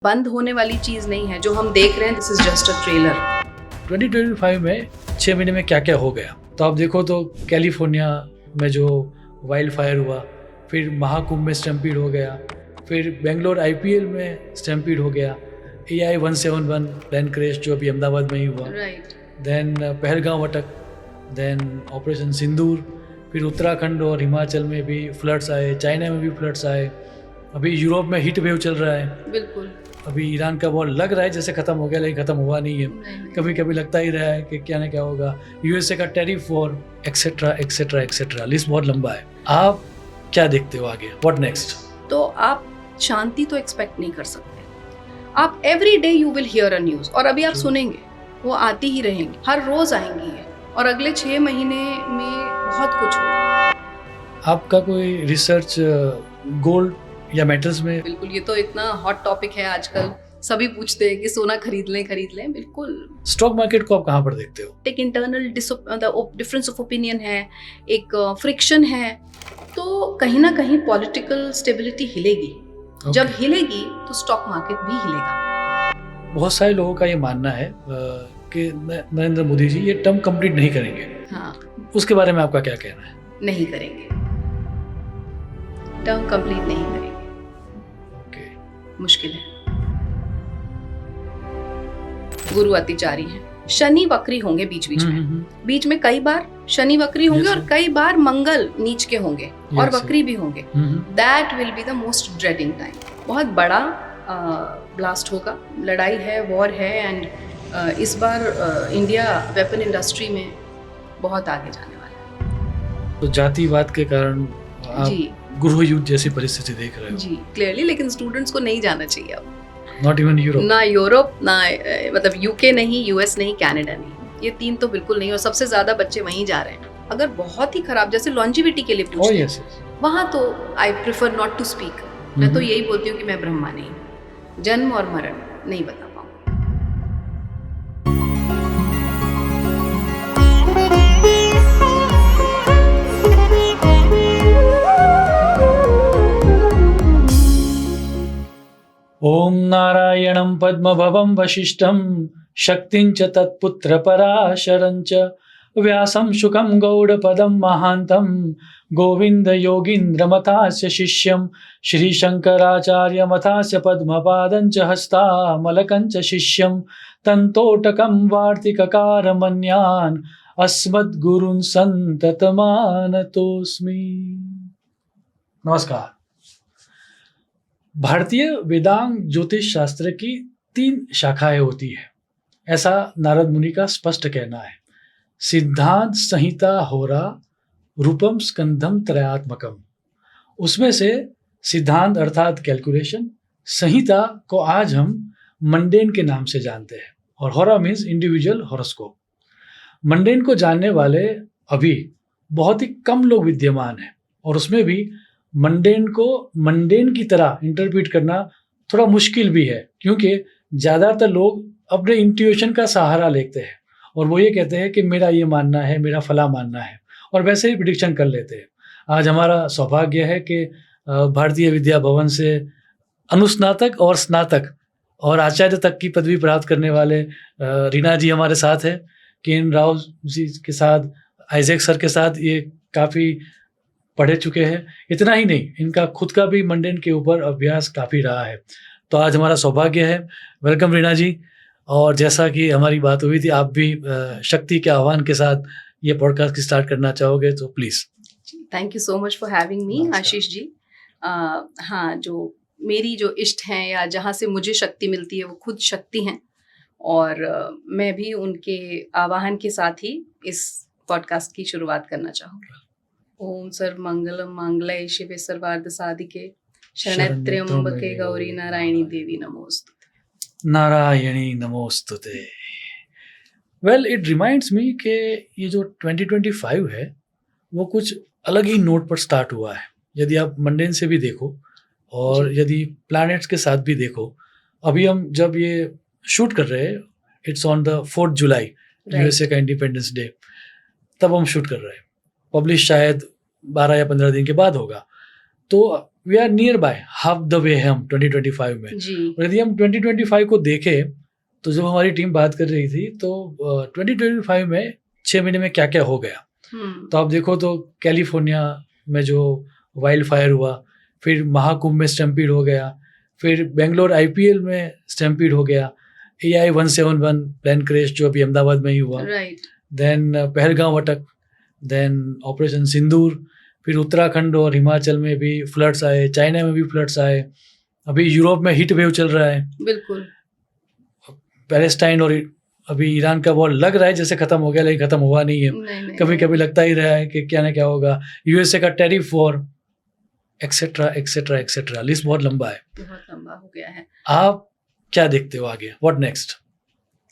बंद होने वाली चीज नहीं है जो हम देख रहे हैं। This is just a trailer. 2025 में 6 महीने में क्या क्या हो गया, तो आप देखो तो कैलिफोर्निया में जो वाइल्ड फायर हुआ, फिर महाकुंभ में स्टैम्पीड हो गया, फिर बेंगलोर IPL में स्टैम्पीड हो गया, AI 171 प्लेन क्रैश जो अभी अहमदाबाद में ही हुआ, राइट। देन पहलगांव अटक, देन ऑपरेशन सिंदूर, फिर उत्तराखंड और हिमाचल में भी फ्लड्स आए, चाइना में भी फ्लड्स आए, अभी यूरोप में हीट वेव चल रहा है, बिल्कुल। अभी ईरान का वॉर लग रहा है जैसे ख़त्म हो गया, लेकिन ख़त्म हुआ नहीं है। नहीं। कभी कभी लगता ही रहा है कि क्या ना क्या होगा, USA का tariff war, etcetera etcetera etcetera, list बहुत लंबा है। आप क्या देखते हो आगे, व्हाट नेक्स्ट? तो आप शांति तो एक्सपेक्ट नहीं कर सकते। आप every day you will hear a news, और अभी आप सुनेंगे, वो आती ही रहेंगी, हर रोज आएंगी ये, और अगले 6 महीने में बहुत कुछ होगा। आपका कोई रिसर्च गोल्ड या मेटल्स में? बिल्कुल, ये तो इतना हॉट टॉपिक है आजकल, सभी पूछते हैं कि सोना खरीद लें। बिल्कुल। स्टॉक मार्केट को आप कहाँ पर देखते हो? एक इंटरनल डिफरेंस ऑफ ओपिनियन है, एक फ्रिक्शन है, तो कहीं ना कहीं पॉलिटिकल स्टेबिलिटी हिलेगी। जब हिलेगी तो स्टॉक मार्केट भी हिलेगा। बहुत सारे लोगों का ये मानना है कि नरेंद्र मोदी जी ये टर्म कंप्लीट नहीं करेंगे। हाँ, उसके बारे में आपका क्या कहना है? नहीं करेंगे, टर्म कंप्लीट नहीं करेंगे। मुश्किल है। गुरु अतिचारी है, शनि वक्री होंगे बीच में कई बार शनि वक्री होंगे, और कई बार मंगल नीच के होंगे और वक्री भी होंगे। That will be the most dreading time. बहुत बड़ा ब्लास्ट होगा, लड़ाई है, वॉर है, एंड इस बार इंडिया वेपन इंडस्ट्री में बहुत आगे जाने वाला है। तो जातिवाद के कारण आप गृह युद्ध जैसी परिस्थिति देख रहे हो? जी, क्लियरली। लेकिन स्टूडेंट्स को नहीं जाना चाहिए अब। Not even Europe? ना यूरोप, ना मतलब UK नहीं, US नहीं, कनाडा नहीं, ये 3 तो बिल्कुल नहीं। और सबसे ज्यादा बच्चे वहीं जा रहे हैं। अगर बहुत ही खराब, जैसे लॉन्जिविटी के लिए पूछते हैं, वहां तो I prefer not to speak. मैं तो यही बोलती हूँ कि मैं ब्रह्मा नहीं हूँ, जन्म और मरण नहीं बता पाऊँ। ओम नारायणं पद्मभवं वशिष्ठं शक्तिं च तत्पुत्र पराशरं च व्यासं शुकं गौडपदं महान्तं गोविंद योगीन्द्रमथास्य शिष्यं श्रीशंकराचार्यमथास्य पद्मपादं च हस्तामलकं च शिष्यं तन्तोटकं वार्तिककारमन्यान् अस्मद्गुरून् सन्ततमानतोऽस्मि। नमस्कार। भारतीय वेदांग ज्योतिष शास्त्र की 3 शाखाएं होती है, ऐसा नारद मुनि का स्पष्ट कहना है। सिद्धांत, संहिता, होरा, रूपम, स्कंधम, त्रयात्मकम। उसमें से सिद्धांत अर्थात कैलकुलेशन, संहिता को आज हम मंडेन के नाम से जानते हैं, और होरा मीन्स इंडिविजुअल हॉरोस्कोप। मंडेन को जानने वाले अभी बहुत ही कम लोग विद्यमान हैं, और उसमें भी मंडेन को मंडेन की तरह इंटरप्रेट करना थोड़ा मुश्किल भी है, क्योंकि ज़्यादातर लोग अपने इंट्यूशन का सहारा लेते हैं, और वो ये कहते हैं कि मेरा ये मानना है, मेरा फला मानना है, और वैसे ही प्रिडिक्शन कर लेते हैं। आज हमारा सौभाग्य है कि भारतीय विद्या भवन से अनुस्नातक और स्नातक और आचार्य तक की पदवी प्राप्त करने वाले रीना जी हमारे साथ हैं। केन राव जी के साथ, आइजैक सर के साथ ये काफ़ी पढ़े चुके हैं। इतना ही नहीं, इनका खुद का भी मंडेन के ऊपर अभ्यास काफ़ी रहा है। तो आज हमारा सौभाग्य है। वेलकम रीना जी। और जैसा कि हमारी बात हुई थी, आप भी शक्ति के आह्वान के साथ ये पॉडकास्ट की स्टार्ट करना चाहोगे तो please. Thank you so much for having me Ashish ji. हाँ, जो मेरी जो इष्ट हैं या जहाँ से मुझे शक्ति मिलती है वो खुद शक्ति हैं, और मैं भी उनके आवाहन के साथ ही इस पॉडकास्ट की शुरुआत करना चाहूँगी। ओम सर्व मंगलम मांगल्ये शिवे सर्वार्थ साधिके शरण्ये त्र्यंबके गौरी नारायणी देवी नमोस्तुते। नारायणी नमोस्तुते। वेल, इट रिमाइंड्स मी कि ये जो 2025 है वो कुछ अलग ही नोट पर स्टार्ट हुआ है। यदि आप मंडेन से भी देखो और यदि प्लैनेट्स के साथ भी देखो, अभी हम जब ये शूट कर रहे हैं, it's on the 4 July, USA का इंडिपेंडेंस डे, तब हम शूट कर रहे हैं। पब्लिश शायद 12 या 15 दिन के बाद होगा। तो we are near by, half the way है हम 2025 में। जी और यदि हम 2025 को देखें तो जब हमारी टीम बात कर रही थी तो 2025 में 6 महीने में क्या क्या हो गया, तो आप देखो तो कैलिफोर्निया में जो वाइल्ड फायर हुआ, फिर महाकुंभ में स्टैम्पीड हो गया, फिर बेंगलोर आईपीएल में स्टैम्पीड हो गया, AI 171 प्लेन क्रैश जो अभी अहमदाबाद में ही हुआ, राइट देन पहलगांव अटक, देन ऑपरेशन सिंदूर, फिर उत्तराखंड और हिमाचल में भी फ्लड्स आए, चाइना में भी फ्लड्स आए, अभी यूरोप में हीट वेव चल रहा है, बिल्कुल पैलेस्टाइन और अभी ईरान का वॉर लग रहा है जैसे खत्म हो गया, लेकिन खत्म हुआ नहीं है। नहीं कभी कभी लगता ही रहा है कि क्या ना क्या होगा, यूएसए का tariff war, etcetera etcetera etcetera, list बहुत लंबा है। बहुत लंबा हो गया है। आप क्या देखते हो आगे, व्हाट नेक्स्ट?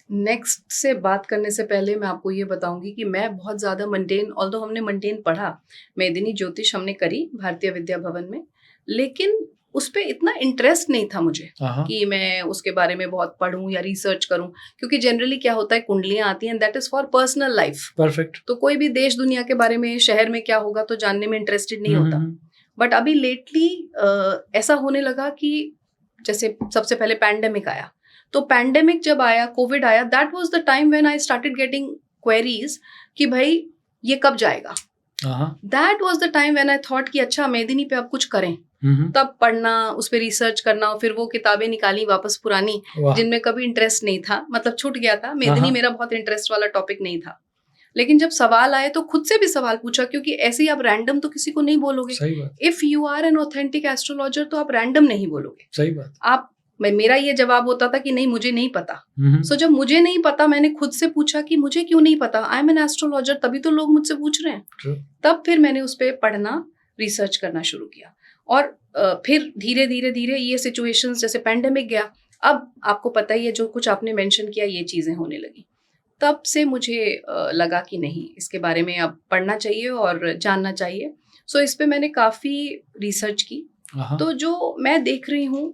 नेक्स्ट से बात करने से पहले मैं आपको ये बताऊंगी कि मैं बहुत ज़्यादा मंडेन, ऑल्दो हमने मंडेन पढ़ा, मेदिनी ज्योतिष हमने करी भारतीय विद्या भवन में, लेकिन उस पर इतना इंटरेस्ट नहीं था मुझे कि मैं उसके बारे में बहुत पढूं या रिसर्च करूं, क्योंकि जनरली क्या होता है, कुंडलियां आती हैं, that is for personal life. Perfect. तो कोई भी देश दुनिया के बारे में, शहर में क्या होगा तो जानने में इंटरेस्टेड नहीं होता। बट अभी लेटली ऐसा होने लगा कि जैसे सबसे पहले पैंडेमिक आया, तो पैंडेमिक जब आया, कोविड आया, that was the time when I started getting queries कि भाई ये कब जाएगा। That was the time when I thought कि अच्छा मेदिनी पे अब कुछ करें। तब पढ़ना, उस पर रिसर्च करना, फिर वो किताबें निकाली वापस पुरानी जिनमें कभी इंटरेस्ट नहीं था, मतलब छूट गया था। मेदिनी मेरा बहुत इंटरेस्ट वाला टॉपिक नहीं था, लेकिन जब सवाल आए तो खुद से भी सवाल पूछा, क्योंकि ऐसे ही आप रैंडम तो किसी को नहीं बोलोगे। If you are an authentic astrologer तो आप रैंडम नहीं बोलोगे। सही बात। आप, मेरा ये जवाब होता था कि नहीं मुझे नहीं पता। सो जब मुझे नहीं पता, मैंने खुद से पूछा कि मुझे क्यों नहीं पता, आई एम एन एस्ट्रोलॉजर, तभी तो लोग मुझसे पूछ रहे हैं। तब फिर मैंने उस पर पढ़ना, रिसर्च करना शुरू किया, और फिर धीरे धीरे धीरे ये सिचुएशंस, जैसे पैंडेमिक गया, अब आपको पता ही है जो कुछ आपने मेंशन किया, ये चीजें होने लगी। तब से मुझे लगा कि नहीं, इसके बारे में अब पढ़ना चाहिए और जानना चाहिए। सो इस पे मैंने काफी रिसर्च की। तो जो मैं देख रही हूँ,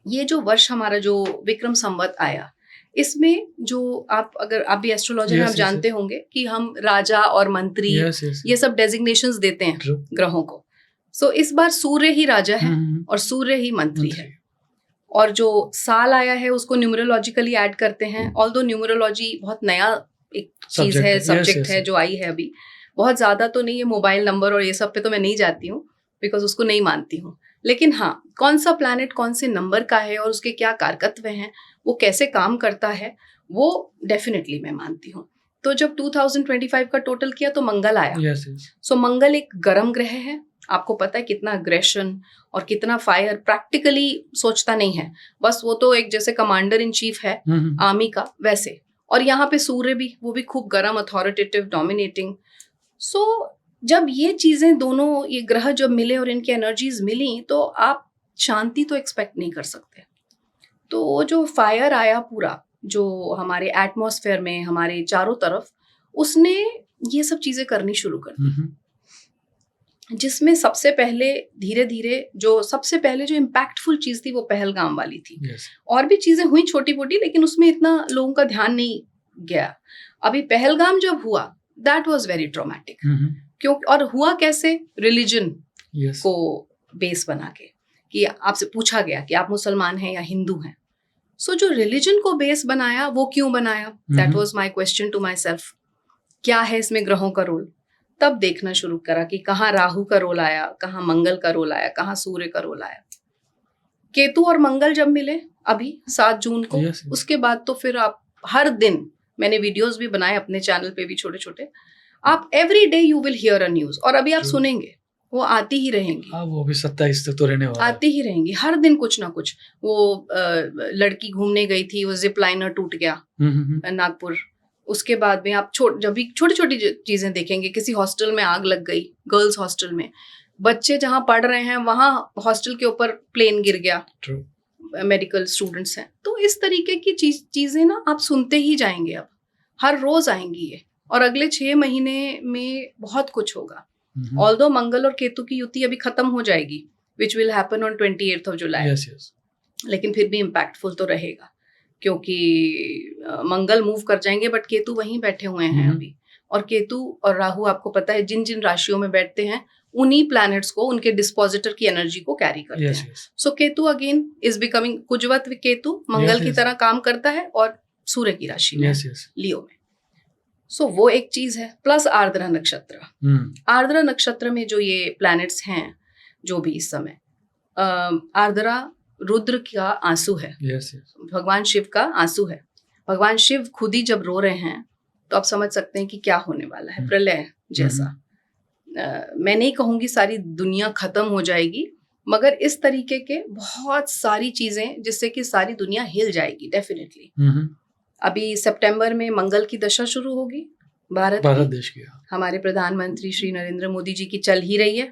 ये जो वर्ष हमारा जो विक्रम संवत आया, इसमें जो अगर आप भी एस्ट्रोलॉजर हैं, आप जानते होंगे कि हम राजा और मंत्री ये सब डेजिग्नेशंस देते हैं ग्रहों को। सो इस बार सूर्य ही राजा है और सूर्य ही मंत्री है, और जो साल आया है उसको न्यूमरोलॉजिकली ऐड करते हैं। ऑल्दो न्यूमरोलॉजी बहुत नया एक चीज है, सब्जेक्ट है जो आई है अभी, बहुत ज्यादा तो नहीं है। मोबाइल नंबर और ये सब पे तो मैं नहीं जाती हूँ, बिकॉज उसको नहीं मानती हूँ। लेकिन हाँ, कौन सा प्लैनेट कौन से नंबर का है और उसके क्या कारकत्व हैं, वो कैसे काम करता है, वो डेफिनेटली मैं मानती हूँ। तो जब 2025 का टोटल किया तो मंगल आया। सो मंगल एक गर्म ग्रह है, आपको पता है कितना अग्रेशन और कितना फायर, प्रैक्टिकली सोचता नहीं है, बस वो तो एक जैसे कमांडर इन चीफ है आर्मी का, वैसे। और यहाँ पे सूर्य भी, वो भी खूब गर्म, अथॉरिटेटिव, डोमिनेटिंग। सो जब ये चीजें दोनों, ये ग्रह जब मिले और इनकी एनर्जीज मिली, तो आप शांति तो एक्सपेक्ट नहीं कर सकते। तो वो जो फायर आया पूरा, जो हमारे एटमॉस्फेयर में, हमारे चारों तरफ, उसने ये सब चीजें करनी शुरू कर दी, जिसमें सबसे पहले धीरे धीरे सबसे पहले जो इम्पैक्टफुल चीज थी वो पहलगाम वाली थी। और भी चीजें हुई छोटी मोटी, लेकिन उसमें इतना लोगों का ध्यान नहीं गया। अभी पहलगाम जब हुआ, दैट वाज वेरी ट्रॉमेटिक। क्यों, और हुआ कैसे? रिलीजन को बेस बना के, कि आपसे पूछा गया कि आप मुसलमान हैं या हिंदू हैं। सो जो रिलीजन को बेस बनाया, वो क्यों बनाया? That was my question to myself. क्या है इसमें ग्रहों का रोल? तब देखना शुरू करा कि कहाँ राहु का रोल आया, कहाँ मंगल का रोल आया, कहाँ सूर्य का रोल आया। केतु और मंगल जब मिले अभी 7 जून को, उसके बाद तो फिर आप हर दिन, मैंने वीडियोस भी बनाए अपने चैनल पे भी छोटे छोटे, आप every day you will hear a news, और अभी आप सुनेंगे, वो आती ही रहेंगी। वो भी 27 तक तो रहने वाला है। आती ही रहेंगी, हर दिन कुछ ना कुछ। वो लड़की घूमने गई थी, वो जिप लाइनर टूट गया नागपुर। उसके बाद में आप जब भी छोटी छोटी चीजें देखेंगे, किसी हॉस्टल में आग लग गई, गर्ल्स हॉस्टल में, बच्चे जहाँ पढ़ रहे हैं वहां हॉस्टल के ऊपर प्लेन गिर गया, मेडिकल स्टूडेंट्स हैं। तो इस तरीके की चीजें ना आप सुनते ही जाएंगे, अब हर रोज आएंगी ये, और अगले 6 महीने में बहुत कुछ होगा। ऑल्दो मंगल और केतु की युति अभी खत्म हो जाएगी, विच विल हैपन ऑन 28 जुलाई, लेकिन फिर भी इम्पैक्टफुल तो रहेगा, क्योंकि मंगल मूव कर जाएंगे, बट केतु वहीं बैठे हुए हैं अभी। और केतु और राहु, आपको पता है जिन जिन राशियों में बैठते हैं उन्हीं प्लैनेट्स को, उनके डिस्पोजिटर की एनर्जी को कैरी करते यस हैं. Yes so Ketu again is becoming कुजवत केतु मंगल Yes, की yes. तरह काम करता है और सूर्य की राशि में, यस यस लियो में. सो वो एक चीज है. प्लस आर्द्रा नक्षत्र. आर्द्रा नक्षत्र में जो ये प्लैनेट्स हैं जो भी इस समय, आर्द्रा रुद्र का आंसू है, यस यस भगवान शिव का आंसू है. भगवान शिव खुद ही जब रो रहे हैं तो आप समझ सकते हैं कि क्या होने वाला है, प्रलय जैसा. मैं नहीं कहूंगी सारी दुनिया खत्म हो जाएगी, मगर इस तरीके के बहुत सारी चीजें जिससे कि सारी दुनिया हिल जाएगी डेफिनेटली. अभी सितंबर में मंगल की दशा शुरू होगी भारत भारत की. देश की. हमारे प्रधानमंत्री श्री नरेंद्र मोदी जी की चल ही रही है.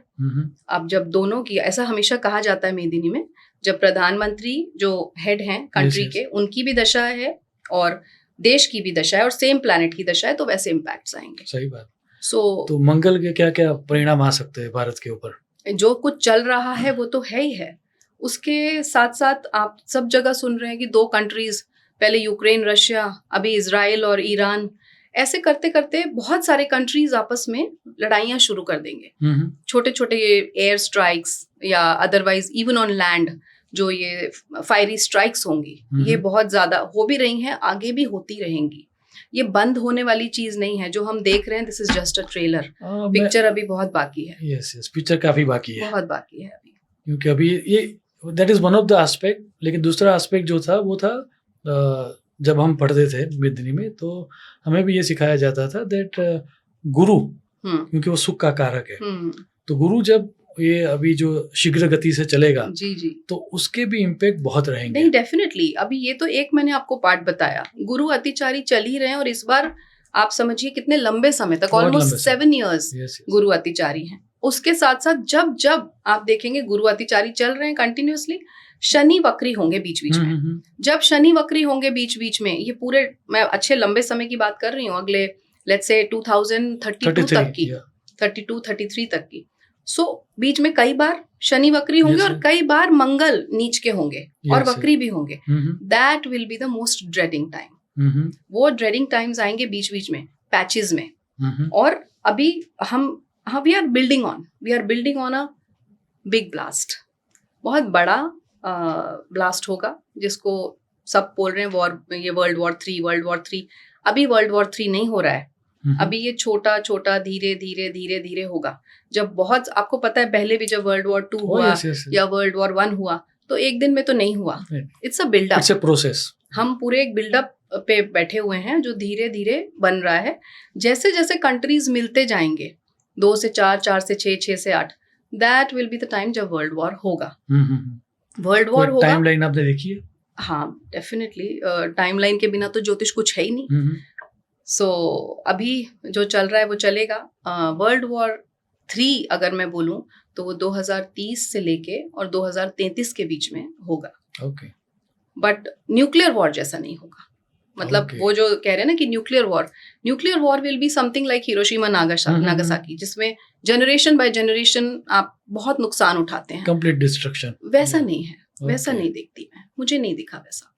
अब जब दोनों की, ऐसा हमेशा कहा जाता है मेदिनी में, जब प्रधानमंत्री जो हेड हैं कंट्री yes. के, उनकी भी दशा है और देश की भी दशा है और सेम प्लैनेट की दशा है, तो वैसे इम्पैक्ट्स आएंगे. सही बात. तो मंगल के क्या क्या परिणाम आ सकते हैं भारत के ऊपर? जो कुछ चल रहा है वो तो है ही है. उसके साथ साथ आप सब जगह सुन रहे हैं कि 2 कंट्रीज, पहले यूक्रेन रशिया, अभी इजराइल और ईरान, ऐसे करते करते बहुत सारे कंट्रीज आपस में लड़ाइयां शुरू कर देंगे. छोटे छोटे एयर स्ट्राइक्स या अदरवाइज इवन ऑन लैंड जो ये फायरी स्ट्राइक्स होंगी, ये बहुत ज्यादा हो भी रही हैं, आगे भी होती रहेंगी. ये बंद होने वाली चीज नहीं है. जो हम देख रहे हैं this is just a trailer. Picture अभी बहुत बाकी है. यस यस पिक्चर काफी बाकी है, बहुत बाकी है अभी, क्योंकि अभी ये that is one of the aspect. लेकिन दूसरा एस्पेक्ट जो था वो था जब हम पढ़ते थे मेदिनी में तो हमें भी ये सिखाया जाता था दैट गुरु, क्योंकि वो सुख का कारक है, तो गुरु जब ये अभी जो शीघ्र गति से चलेगा जी जी, तो उसके भी इम्पैक्ट बहुत रहेंगे. नहीं डेफिनेटली. अभी ये तो एक मैंने आपको पार्ट बताया, गुरु अतिचारी चल ही रहे हैं और इस बार आप समझिए कितने लंबे समय तक, ऑलमोस्ट 7 years गुरु अतिचारी हैं. उसके साथ साथ जब जब आप देखेंगे गुरु अतिचारी चल रहे हैं कंटिन्यूअसली, शनि वक्री होंगे बीच बीच में. जब शनि वक्री होंगे बीच बीच में, ये पूरे, मैं अच्छे लंबे समय की बात कर रही हूँ, अगले लेट्स से 2032 तक की, 32-33 तक की. सो बीच में कई बार शनि वक्री होंगे और कई बार मंगल नीच के होंगे और वक्री भी होंगे. That will be the most dreading time. वो ड्रेडिंग टाइम्स आएंगे बीच बीच में, पैचेस में. और अभी we are building on a big blast. बहुत बड़ा ब्लास्ट होगा जिसको सब बोल रहे हैं वॉर, ये वर्ल्ड वॉर 3. अभी वर्ल्ड वॉर 3 नहीं हो रहा है. अभी ये छोटा छोटा धीरे धीरे धीरे धीरे होगा. जब बहुत, आपको पता है पहले भी जब वर्ल्ड वॉर 2 हुआ या वर्ल्ड वॉर 1 हुआ तो एक दिन में तो नहीं हुआ. It's a buildup, it's a process. हम पूरे एक बिल्डअप पे बैठे हुए हैं जो धीरे धीरे बन रहा है. जैसे जैसे कंट्रीज मिलते जाएंगे, 2 से 4, 4 से 6, 6 से 8, that will be the time जब वर्ल्ड वॉर होगा. वर्ल्ड वॉर होगा. टाइमलाइन आपने देखी है? हाँ डेफिनेटली. टाइमलाइन के बिना तो ज्योतिष कुछ है ही नहीं. सो अभी जो चल रहा है वो चलेगा. वर्ल्ड वॉर 3 अगर मैं बोलूं तो वो 2030 से लेके और 2033 के बीच में होगा. बट न्यूक्लियर वॉर जैसा नहीं होगा. मतलब वो जो कह रहे हैं ना कि nuclear war will be something like Hiroshima Nagasaki, जिसमें जनरेशन बाय जनरेशन आप बहुत नुकसान उठाते हैं, कंप्लीट डिस्ट्रक्शन. वैसा नहीं है. वैसा नहीं देखती मैं, मुझे नहीं दिखा वैसा.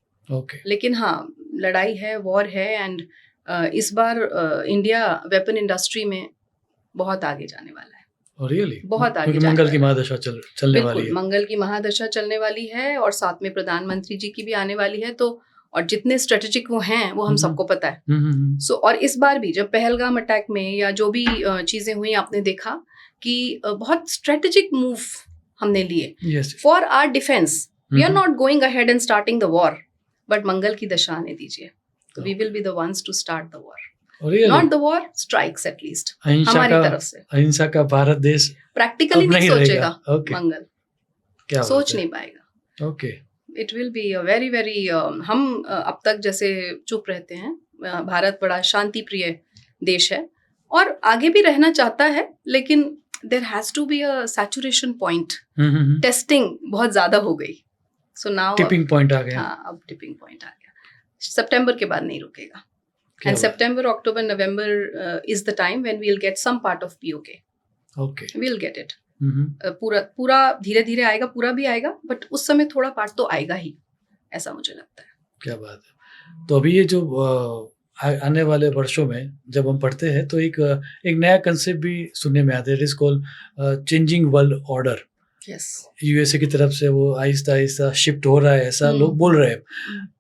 लेकिन हाँ, लड़ाई है, वॉर है. एंड इस बार इंडिया वेपन इंडस्ट्री में बहुत आगे जाने वाला है. रियली? बहुत आगे. मंगल की महादशा चलने वाली है. मंगल की महादशा चलने वाली है और साथ में प्रधानमंत्री जी की भी आने वाली है. तो और जितने स्ट्रेटेजिक वो हैं वो हम सबको पता है. सो और इस बार भी जब पहलगाम अटैक में या जो भी चीजें हुई, आपने देखा कि बहुत स्ट्रेटेजिक मूव हमने लिए for our defence. We are not going ahead and starting the war, but Mangal की दशा आने दीजिए तो we will be the ones to start the war. Not the war, strikes at least हमारी तरफ से. अहिंसा का भारत देश प्रैक्टिकली नहीं सोचेगा. मंगल क्या सोच नहीं पाएगा. Okay. It will be a very very, हम अब तक जैसे चुप रहते हैं, भारत बड़ा शांति प्रिय देश है और आगे भी रहना चाहता है, लेकिन there has to be a saturation point. Testing बहुत ज्यादा हो गई. सो नाउ टिपिंग पॉइंट आ गया. हाँ, अब टिपिंग पॉइंट आ गया. सितंबर के बाद नहीं रुकेगा. And September, October, November is the time when we'll get some part of POK. Okay. We'll get it. पूरा धीरे धीरे आएगा, पूरा भी आएगा, बट उस समय थोड़ा पार्ट तो आएगा ही, ऐसा मुझे लगता है. क्या बात है. तो अभी ये जो आने वाले वर्षों में जब हम पढ़ते हैं तो एक नया कंसेप्ट भी सुनने में आता है, it is called changing world order. Yes. USA की तरफ से वो आहिस्ता आहिस्ता शिफ्ट हो रहा है, ऐसा लोग बोल रहे हैं।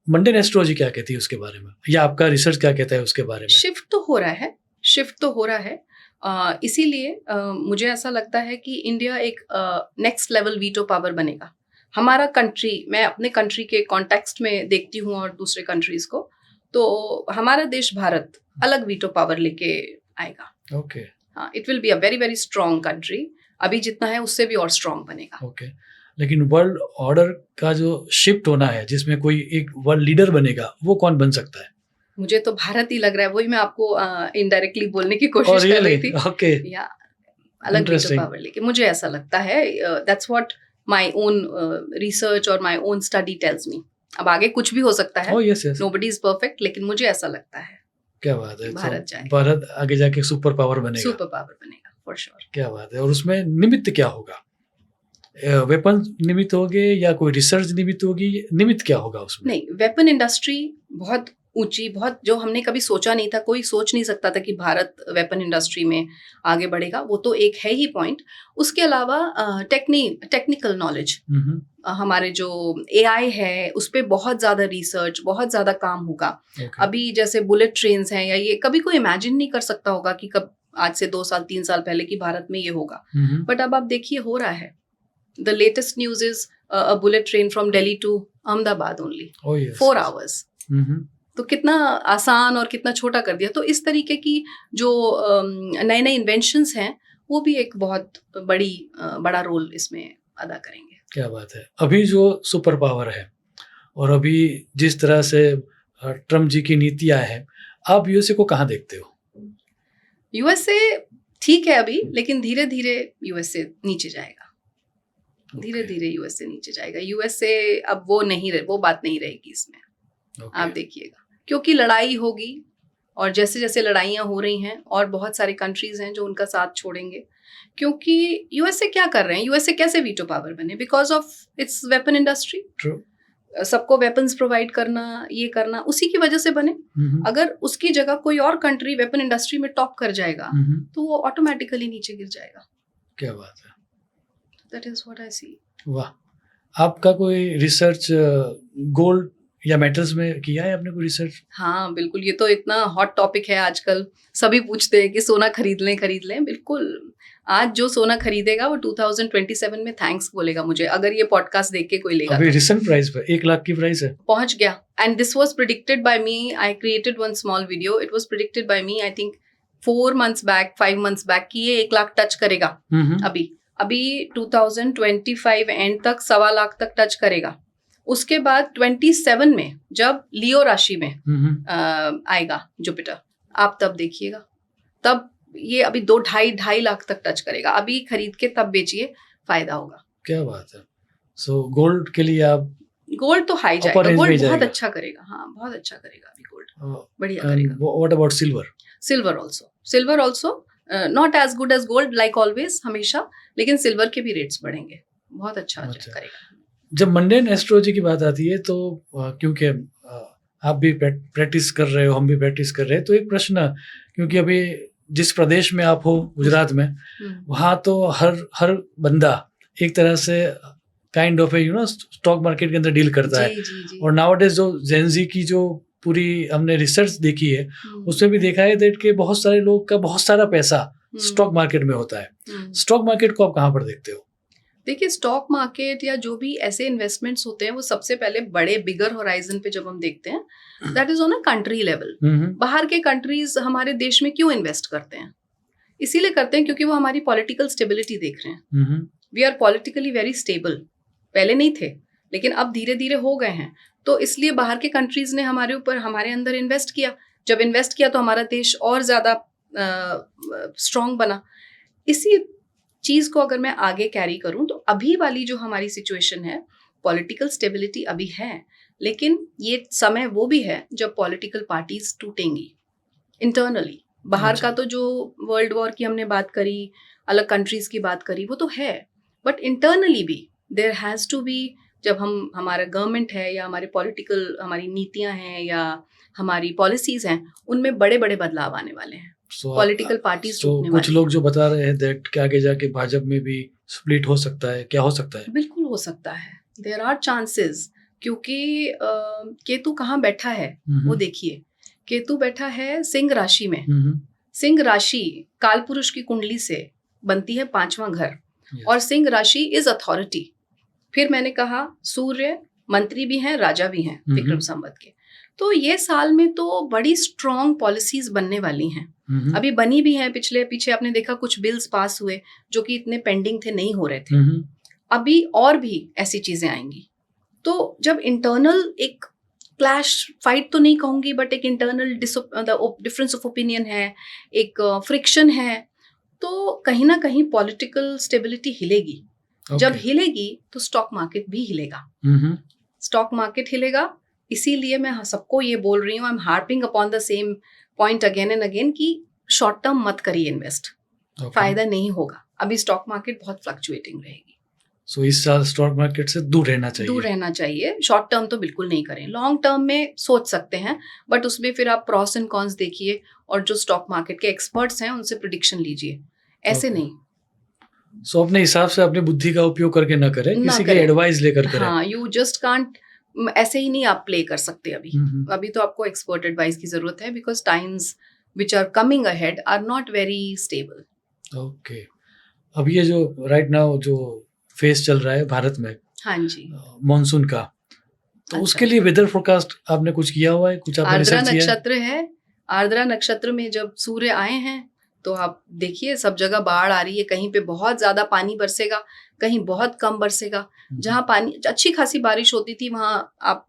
मंडेन एस्ट्रोलॉजी क्या कहती है उसके बारे में, या आपका रिसर्च क्या कहता है उसके बारे में? शिफ्ट तो हो रहा है, शिफ्ट तो हो रहा है। इसीलिए मुझे ऐसा लगता है कि इंडिया एक नेक्स्ट लेवल वीटो पावर बनेगा। हमारा कंट्री, मैं अपने कंट्री के कॉन्टेक्स्ट में देखती हूँ और दूसरे कंट्रीज को, तो हमारा देश भारत अलग वीटो पावर लेके आएगा। ओके हाँ, it will be a very very strong country. अभी जितना है उससे भी और स्ट्रॉन्ग बनेगा। ओके। लेकिन वर्ल्ड ऑर्डर का जो शिफ्ट होना है, जिसमें कोई एक वर्ल्ड लीडर बनेगा, वो कौन बन सकता है? मुझे तो भारत ही लग रहा है, वही मैं आपको इनडायरेक्टली बोलने की कोशिश कर रही थी। ओके, या अलग वीटो पावर लेके मुझे ऐसा लगता है, that's what my own research और my own study tells me. अब आगे कुछ भी हो सकता है, yes yes, nobody is perfect, लेकिन मुझे ऐसा लगता है क्या बात है, भारत तो जाएगा। भारत आगे जाके सुपर पावर बनेगा। सुपर पावर बनेगा फॉर श्योर। क्या बात है। और उसमें निमित्त क्या होगा? वेपन निमित्त होंगे या कोई रिसर्च निमित्त होगी? निमित्त क्या होगा उसमें? नहीं, वेपन इंडस्ट्री बहुत ऊंची, बहुत, जो हमने कभी सोचा नहीं था, कोई सोच नहीं सकता था कि भारत वेपन इंडस्ट्री में आगे बढ़ेगा, वो तो एक है ही पॉइंट। उसके अलावा टेक्निकल नॉलेज, हमारे जो एआई है उस पर बहुत ज्यादा रिसर्च, बहुत ज्यादा काम होगा। अभी जैसे बुलेट ट्रेन हैं, या ये कभी कोई इमेजिन नहीं कर सकता होगा कि कब, आज से 2 साल 3 साल पहले, कि भारत में ये होगा, बट अब आप देखिए हो रहा है। The latest news is a bullet train from Delhi to Ahmedabad only 4 hours। तो कितना आसान और कितना छोटा कर दिया। तो इस तरीके की जो नए नए इन्वेंशंस हैं, वो भी एक बहुत बड़ा रोल इसमें अदा करेंगे। क्या बात है। अभी जो सुपर पावर है और अभी जिस तरह से ट्रम्प जी की नीतियां हैं, आप यूएसए को कहाँ देखते हो? यूएसए ठीक है अभी, लेकिन धीरे धीरे यूएसए नीचे जाएगा। धीरे धीरे यूएसए नीचे जाएगा। यूएसए अब वो बात नहीं रहेगी इसमें। आप देखिएगा, क्योंकि लड़ाई होगी, और जैसे जैसे लड़ाइयाँ हो रही हैं, और बहुत सारे कंट्रीज हैं जो उनका साथ छोड़ेंगे। क्योंकि यूएसए क्या कर रहे हैं, यूएसए कैसे वीटो पावर बने? Because of its weapon industry. सबको वेपन्स प्रोवाइड करना, ये करना, उसी की वजह से बने। अगर उसकी जगह कोई और कंट्री वेपन इंडस्ट्री में टॉप कर जाएगा, तो वो ऑटोमेटिकली नीचे गिर जाएगा। क्या बात है। दैट इज व्हाट आई सी। वाह। आपका कोई रिसर्च गोल्ड या मेटल्स में किया है आपने कोई रिसर्च? हाँ बिल्कुल, ये तो इतना हॉट टॉपिक है आजकल। सभी पूछते हैं कि सोना खरीद लें। बिल्कुल, आज जो सोना खरीदेगा वो 2027 में थैंक्स बोलेगा मुझे, अगर ये पॉडकास्ट देख के कोई लेगा। अभी रिसेंट प्राइस पे 1 लाख की प्राइस है, पहुंच गया। And this was predicted by me. I created one small video. It was predicted by me, I think 4 months back, 5 months back, कि ये 1 लाख टच करेगा। अभी 2025 एंड तक 1.25 लाख तक टच करेगा। उसके बाद 27 में जब लियो राशि में आएगा जुपिटर, आप तब देखिएगा, तब ये अभी 2-2.5 लाख तक टच करेगा। अभी खरीद के तब बेचिए, फायदा होगा। क्या बात है। सो गोल्ड के लिए आप, गोल्ड तो हाई जाएगा, गोल्ड बहुत अच्छा करेगा। हाँ, बहुत अच्छा करेगा अभी गोल्ड, बढ़िया करेगा। What about silver? Silver also not as good as gold, like always, हमेशा, लेकिन सिल्वर के भी रेट्स बढ़ेंगे, बहुत अच्छा करेगा। जब मंडेन एस्ट्रोलॉजी की बात आती है तो क्योंकि आप भी प्रैक्टिस कर रहे हो, हम भी प्रैक्टिस कर रहे हैं, तो एक प्रश्न, क्योंकि अभी जिस प्रदेश में आप हो, गुजरात में, वहाँ तो हर बंदा एक तरह से काइंड ऑफ स्टॉक मार्केट के अंदर डील करता है। और नाउअडेज जो जेनजी की जो पूरी हमने रिसर्च देखी है, उसमें भी देखा है दैट कि बहुत सारे लोग का बहुत सारा पैसा स्टॉक मार्केट में होता है। स्टॉक मार्केट को आप कहाँ पर देखते हो? देखिए, स्टॉक मार्केट या जो भी ऐसे इन्वेस्टमेंट्स होते हैं, वो सबसे पहले बड़े बिगर होराइजन पे जब हम देखते हैं, that is on a country level. बाहर के कंट्रीज हमारे देश में क्यों इन्वेस्ट करते हैं? इसीलिए करते हैं क्योंकि वो हमारी पॉलिटिकल स्टेबिलिटी देख रहे हैं। We are politically very stable. पहले नहीं थे, लेकिन अब धीरे धीरे हो गए हैं। तो इसलिए बाहर के कंट्रीज ने हमारे अंदर इन्वेस्ट किया। जब इन्वेस्ट किया तो हमारा देश और ज्यादा स्ट्रांग बना। इसी चीज को अगर मैं आगे कैरी करूं, तो अभी वाली जो हमारी सिचुएशन है, पॉलिटिकल स्टेबिलिटी अभी है, लेकिन ये समय वो भी है जब पॉलिटिकल पार्टीज टूटेंगी इंटरनली। बाहर का तो जो वर्ल्ड वॉर की हमने बात करी, अलग कंट्रीज की बात करी, वो तो है, बट इंटरनली भी देयर हैज टू बी जब हमारा गवर्नमेंट है या हमारी नीतियां हैं या हमारी पॉलिसीज हैं, उनमें बड़े बड़े बदलाव आने वाले हैं। पॉलिटिकल पार्टीज टूटने कुछ वाली लोग जो बता रहे हैं दैट कि आगे जाके भाजपा में भी स्प्लिट हो सकता है, क्या हो सकता है? बिल्कुल हो सकता है, देयर आर चांसेस, क्योंकि केतु कहाँ बैठा है वो देखिए। केतु बैठा है सिंह राशि में। सिंह राशि काल पुरुष की कुंडली से बनती है 5वां घर, और सिंह राशि इज अथॉरिटी। फिर मैंने कहा सूर्य मंत्री भी हैं, राजा भी हैं विक्रम संवत के। तो ये साल में तो बड़ी स्ट्रॉन्ग पॉलिसीज बनने वाली हैं, अभी बनी भी हैं। पीछे आपने देखा कुछ बिल्स पास हुए जो कि इतने पेंडिंग थे, नहीं हो रहे थे, अभी और भी ऐसी चीजें आएंगी। तो जब इंटरनल एक क्लैश, फाइट तो नहीं कहूंगी, बट एक इंटरनल डिफरेंस ऑफ ओपिनियन है, एक फ्रिक्शन है, तो कहीं ना कहीं पॉलिटिकल स्टेबिलिटी हिलेगी। जब हिलेगी तो स्टॉक मार्केट भी हिलेगा। स्टॉक मार्केट हिलेगा, इसीलिए मैं सबको ये बोल रही हूँ, I am harping upon the same point again and again कि शॉर्ट टर्म मत करिए इन्वेस्ट, फायदा नहीं होगा। अभी स्टॉक मार्केट बहुत फ्लक्चुएटिंग रहेगी। सो इस साल स्टॉक मार्केट से दूर रहना चाहिए। शॉर्ट टर्म तो बिल्कुल नहीं करें, लॉन्ग टर्म में सोच सकते हैं, बट उसमें फिर आप प्रॉस एंड कॉन्स देखिए, और जो स्टॉक मार्केट के एक्सपर्ट्स हैं उनसे प्रिडिक्शन लीजिए, ऐसे नहीं। सो अपने हिसाब से अपनी बुद्धि का उपयोग करके ना करें, किसी की एडवाइस लेकर करें। हाँ, यू जस्ट कांट, ऐसे ही नहीं आप प्ले कर सकते। अभी तो आपको एक्सपर्ट एडवाइस की जरूरत है, because times which are coming ahead are not very stable. Okay, अब ये जो राइट नाउ जो फेस चल रहा है भारत में, हाँ जी, मॉनसून का, तो अच्छा, उसके लिए वेदर फोरकास्ट आपने कुछ किया हुआ है? कुछ आपने रिसर्च किया है? नक्षत्र है, आर्द्रा नक्षत्र में जब सूर्य आए हैं तो आप देखिए सब जगह बाढ़ आ रही है, कहीं पे बहुत ज्यादा पानी बरसेगा, कहीं बहुत कम बरसेगा। जहाँ पानी अच्छी खासी बारिश होती थी वहां आप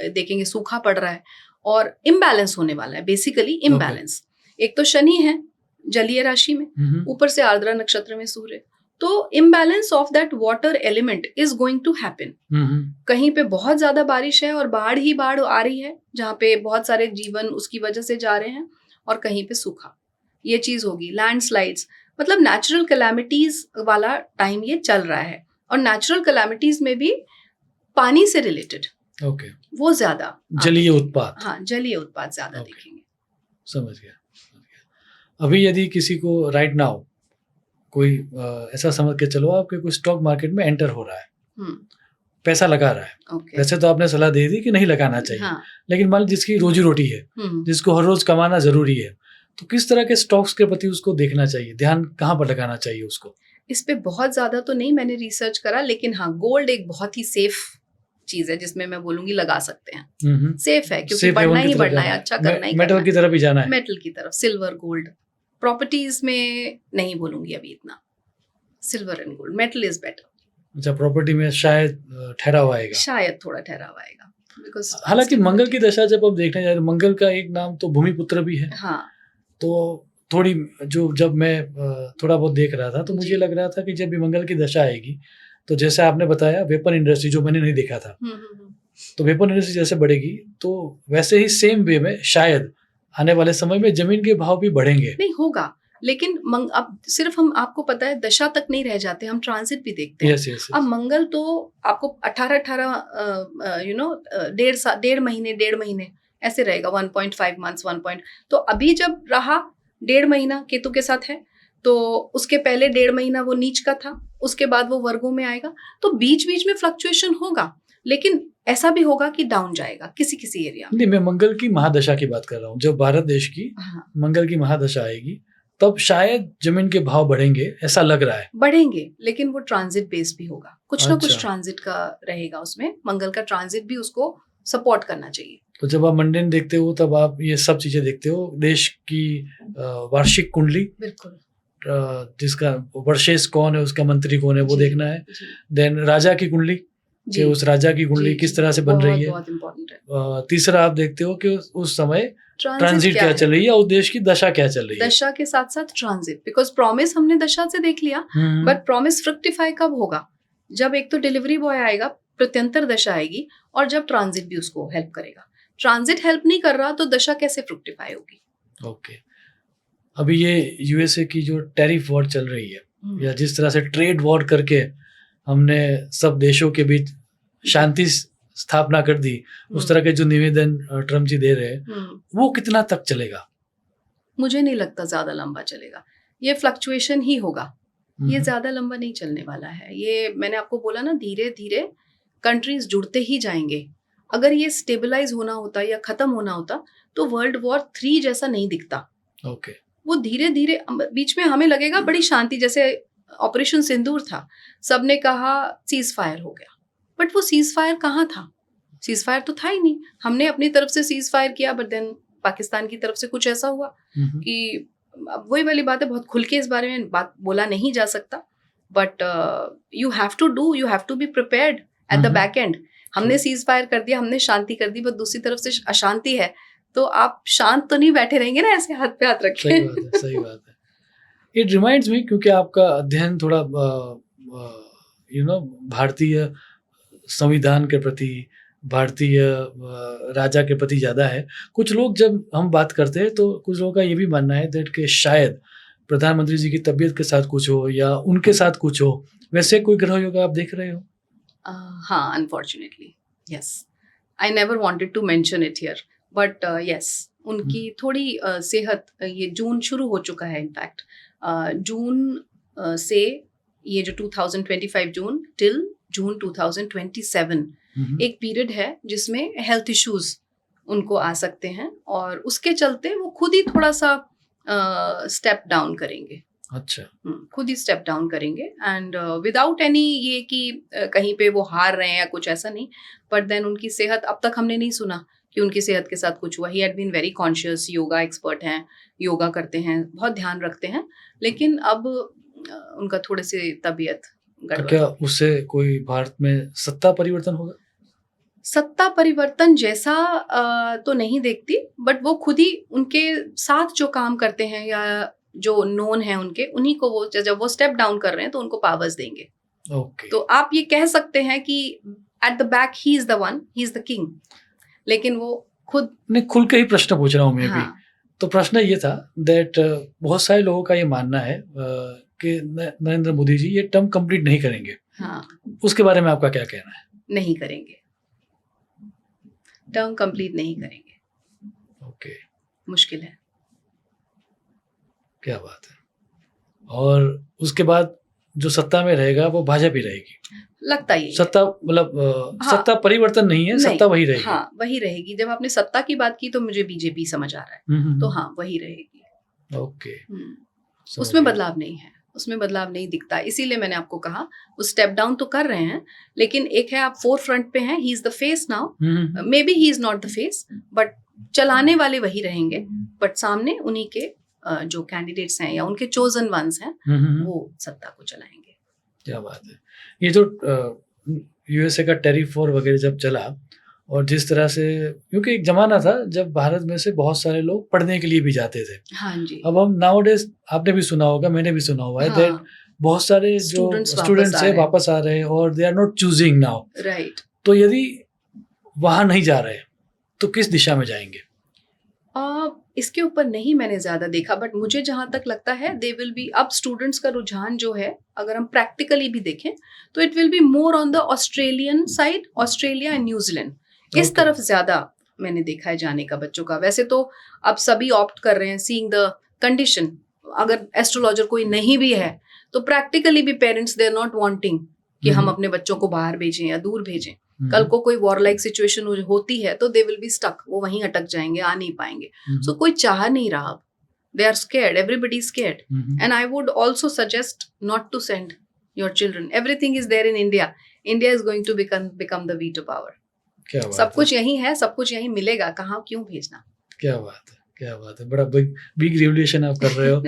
देखेंगे सूखा पड़ रहा है, और इम्बैलेंस होने वाला है, बेसिकली इम्बैलेंस। एक तो शनि है जलीय राशि में, ऊपर से आर्द्रा नक्षत्र में सूर्य, तो imbalance of that water element is going to happen. कहीं पे बहुत ज्यादा बारिश है और बाढ़ ही बाढ़ आ रही है, जहाँ पे बहुत सारे जीवन उसकी वजह से जा रहे हैं, और कहीं पे सूखा, ये चीज होगी। लैंडस्लाइड्स, मतलब नेचुरल कैलामिटीज वाला टाइम ये चल रहा है, और नेचुरल कैलामिटीज में भी पानी से रिलेटेड वो ज्यादा जलीय उत्पाद, हाँ जलीय उत्पाद ज्यादा देखेंगे। समझ गया। अभी यदि किसी को राइट नाउ कोई ऐसा समझ के चलो आपके कोई स्टॉक मार्केट में एंटर हो रहा है, पैसा लगा रहा है, वैसे तो आपने सलाह दे दी कि नहीं लगाना चाहिए, लेकिन मान जिसकी रोजी रोटी है, जिसको हर रोज कमाना जरूरी है, तो किस तरह के स्टॉक्स के प्रति उसको देखना चाहिए, ध्यान कहाँ पर लगाना चाहिए उसको? इस पे बहुत ज्यादा तो नहीं मैंने रिसर्च करा, लेकिन हाँ गोल्ड एक बहुत ही सेफ चीज है जिसमें मैं बोलूंगी लगा सकते हैं। सेफ है क्योंकि बढ़ना ही बढ़ना है, अच्छा करना ही मेटल की तरफ ही जाना है, मेटल की तरफ, सिल्वर गोल्ड। प्रॉपर्टीज में नहीं बोलूंगी अभी इतना, silver and gold, metal is better. अच्छा, प्रॉपर्टी में शायद ठहराव आएगा, शायद थोड़ा ठहराव आएगा, बिकॉज हालांकि मंगल की दशा जब आप देखने जाए तो मंगल का एक नाम तो भूमिपुत्र भी है। हाँ, तो थोड़ी जब मैं थोड़ा बहुत देख रहा था तो मुझे लग रहा था कि जब भी मंगल की दशा आएगी तो जैसे आपने बताया वेपन इंडस्ट्री, जो मैंने नहीं देखा था, तो वेपन इंडस्ट्री जैसे बढ़ेगी तो वैसे ही सेम वे में शायद आने वाले समय में जमीन के भाव भी बढ़ेंगे। नहीं होगा, लेकिन अब सिर्फ हम, आपको पता है दशा तक नहीं रह जाते, हम ट्रांजिट भी देखते हैं। yes. अब मंगल तो आपको 18 डेढ़ महीने ऐसे रहेगा, 1.5 मंथ्स 1. तो अभी जब रहा 1.5 महीना केतु के साथ है, तो उसके पहले 1.5 महीना वो नीच का था, उसके बाद वो वर्गों में आएगा, तो बीच बीच में फ्लक्चुएशन होगा, लेकिन ऐसा भी होगा कि डाउन जाएगा किसी किसी एरिया में। नहीं, मैं मंगल की महादशा की बात कर रहा हूँ, जब भारत देश की मंगल की महादशा आएगी तब शायद जमीन के भाव बढ़ेंगे, ऐसा लग रहा है। बढ़ेंगे, लेकिन वो ट्रांजिट बेस भी होगा, कुछ ना कुछ ट्रांजिट का रहेगा उसमें, मंगल का ट्रांजिट भी उसको सपोर्ट करना चाहिए। तो जब आप मंडेन देखते हो तब आप ये सब चीजें देखते हो, देश की वार्षिक कुंडली, बिल्कुल, जिसका वर्षेस कौन है, उसका मंत्री कौन है, वो देखना है। देन राजा की कुंडली, कि उस राजा की कुंडली किस तरह से बन रही है। बहुत इम्पोर्टेंट है। तीसरा आप देखते हो कि उस समय ट्रांजिट क्या चल रही है, उस देश की दशा क्या चल रही है। दशा के साथ साथ ट्रांजिट, बिकॉज प्रॉमिस हमने दशा से देख लिया, बट प्रॉमिस फ्रुक्टिफाई कब होगा? जब एक तो डिलीवरी बॉय आएगा, प्रत्यंतर दशा आएगी, और जब ट्रांजिट भी उसको हेल्प करेगा। ट्रांजिट हेल्प नहीं कर रहा तो दशा कैसे फ्रुक्टिफाई होगी? ओके, अभी ये यूएसए की जो टैरिफ वॉर चल रही है, या जिस तरह से ट्रेड वॉर करके हमने सब देशों के बीच शांति स्थापना कर दी, उस तरह के जो निवेदन ट्रम्प जी दे रहे हैं, वो कितना तक चलेगा? मुझे नहीं लगता ज़्यादा लंबा चलेगा। ये फ्लक्चुएशन ही होगा, ये ज़्यादा लंबा नहीं चलने वाला है। ये मैंने आपको बोला ना, धीरे-धीरे कंट्रीज़ जुड़ते ही जाएँगे। अगर ये स्टेबलाइज़ होना होता या ख़त्म होना होता, तो वर्ल्ड वॉर 3 जैसा नहीं दिखता। ओके। वो धीरे-धीरे बीच में हमें लगेगा बड़ी शांति, जैसे ऑपरेशन सिंदूर था। सबने कहा सीज़ फायर हो गया, बट वो सीज़ फायर कहाँ था? सीज़ फायर तो था ही नहीं। हमने अपनी तरफ से सीज़ फायर किया, बट देन पाकिस्तान की तरफ से कुछ ऐसा हुआ कि अब वही वाली बात है, बहुत खुल के इस बारे में बात बोला नहीं जा सकता, but you have to be prepared at the back end. हमने सीज़ फायर कर दिया, हमने शांति कर दी, बट दूसरी तरफ से अशांति है, तो आप शांत तो नहीं बैठे रहेंगे ना ऐसे हाथ पे हाथ रखे। सही बात है। इट रिमाइंड्स मी, क्योंकि आपका अध्ययन थोड़ा भारतीय संविधान के प्रति, भारतीय राजा के प्रति ज़्यादा है। कुछ लोग, जब हम बात करते हैं तो कुछ लोगों का ये भी मानना है दैट कि शायद प्रधानमंत्री जी की तबीयत के साथ कुछ हो या उनके साथ कुछ हो, वैसे कोई ग्रह योग आप देख रहे हो? हाँ, unfortunately yes. I never wanted to mention it here, but yes, उनकी थोड़ी सेहत, ये जून शुरू हो चुका है इनफैक्ट, जून से ये जो 2025 जून टिल जून 2027 एक पीरियड है जिसमें हेल्थ इश्यूज उनको आ सकते हैं, और उसके चलते वो खुद ही थोड़ा सा स्टेप डाउन करेंगे। अच्छा। खुद ही स्टेप डाउन करेंगे, एंड विदाउट एनी ये कि कहीं पे वो हार रहे हैं या कुछ ऐसा नहीं, बट देन उनकी सेहत, अब तक हमने नहीं सुना कि उनकी सेहत के साथ कुछ हुआ। He had been very conscious, yoga expert हैं, योगा करते हैं, बहुत ध्यान रखते हैं, लेकिन अब उनका थोड़े से तबीयत गड़बड़। क्या उससे कोई भारत में सत्ता परिवर्तन होगा? सत्ता परिवर्तन जैसा तो नहीं देखती, बट वो खुद ही उनके साथ जो काम करते हैं या जो नोन है उनके, उन्हीं को वो, जब वो स्टेप डाउन कर रहे हैं तो उनको पावर्स देंगे। ओके। तो आप ये कह सकते हैं कि eight the back he is the one, he is the king, लेकिन वो खुद नहीं, खुल के ही प्रश्न पूछ रहा हूँ मैं भी। हाँ, तो प्रश्न ये था दैट बहुत सारे लोगों का ये मानना है कि नरेंद्र मोदी जी ये टर्म कंप्लीट नहीं करेंगे। हाँ, उसके बारे में आपका क्या कहना है? नहीं करेंगे, टर्म कंप्लीट नहीं करेंगे। ओके। मुश्किल है। क्या बात है। और उसके बाद जो सत्ता में रहेगा वो भाजपा ही रहेगी, लगता ही सत्ता मतलब हाँ, सत्ता परिवर्तन नहीं है, सत्ता वही रहेगी। हाँ, वही रहेगी। जब आपने सत्ता की बात की तो मुझे बीजेपी समझ आ रहा है, तो हाँ, वही रहेगी। ओके। उसमें बदलाव नहीं है, उसमें बदलाव नहीं दिखता। इसीलिए मैंने आपको कहा वो स्टेप डाउन तो कर रहे हैं, लेकिन एक है आप फोर फ्रंट पे हैं, he is the face now, may be he is not the face, but चलाने वाले वही रहेंगे, बट सामने उन्हीं के जो कैंडिडेट्स हैं या उनके चोजन वंस हैं, वो सत्ता को चलाएंगे। क्या बात है। ये जो यूएसए का टैरिफ वॉर वगैरह जब चला, और जिस तरह से, क्योंकि एक जमाना था जब भारत में से बहुत सारे लोग पढ़ने के लिए भी जाते थे। हाँ जी। अब हम नाउडेज, आपने भी सुना होगा, मैंने भी सुना हुआ है दैट बहुत सारे जो स्टूडेंट्स है वापस आ रहे हैं और they are not choosing now. Right. तो यदि वहां नहीं जा रहे तो किस दिशा में जाएंगे? इसके ऊपर नहीं मैंने ज्यादा देखा, बट मुझे जहां तक लगता है दे विल बी, अब स्टूडेंट्स का रुझान जो है, अगर हम प्रैक्टिकली भी देखें तो it will be more on the Australian side, Australia and New Zealand, इस तरफ ज्यादा मैंने देखा है जाने का बच्चों का। वैसे तो अब सभी ऑप्ट कर रहे हैं सीइंग द कंडीशन, अगर एस्ट्रोलॉजर कोई नहीं भी है तो प्रैक्टिकली भी parents they are not wanting कि हम अपने बच्चों को बाहर भेजें या दूर भेजें। कल को कोई वॉर लाइक सिचुएशन होती है तो दे विल बी स्टक, वो वहीं अटक जाएंगे, आ नहीं पाएंगे। सो कोई चाह नहीं रहा अब, they are scared, everybody is scared, and I would also suggest not to send your children. Everything is there in India, India is going to become the veto power. सब कुछ यहीं है, सब कुछ यहीं मिलेगा, कहाँ क्यों भेजना। क्या बात है, क्या बात है, बड़ा बिग रिवोल्यूशन आप कर रहे हो।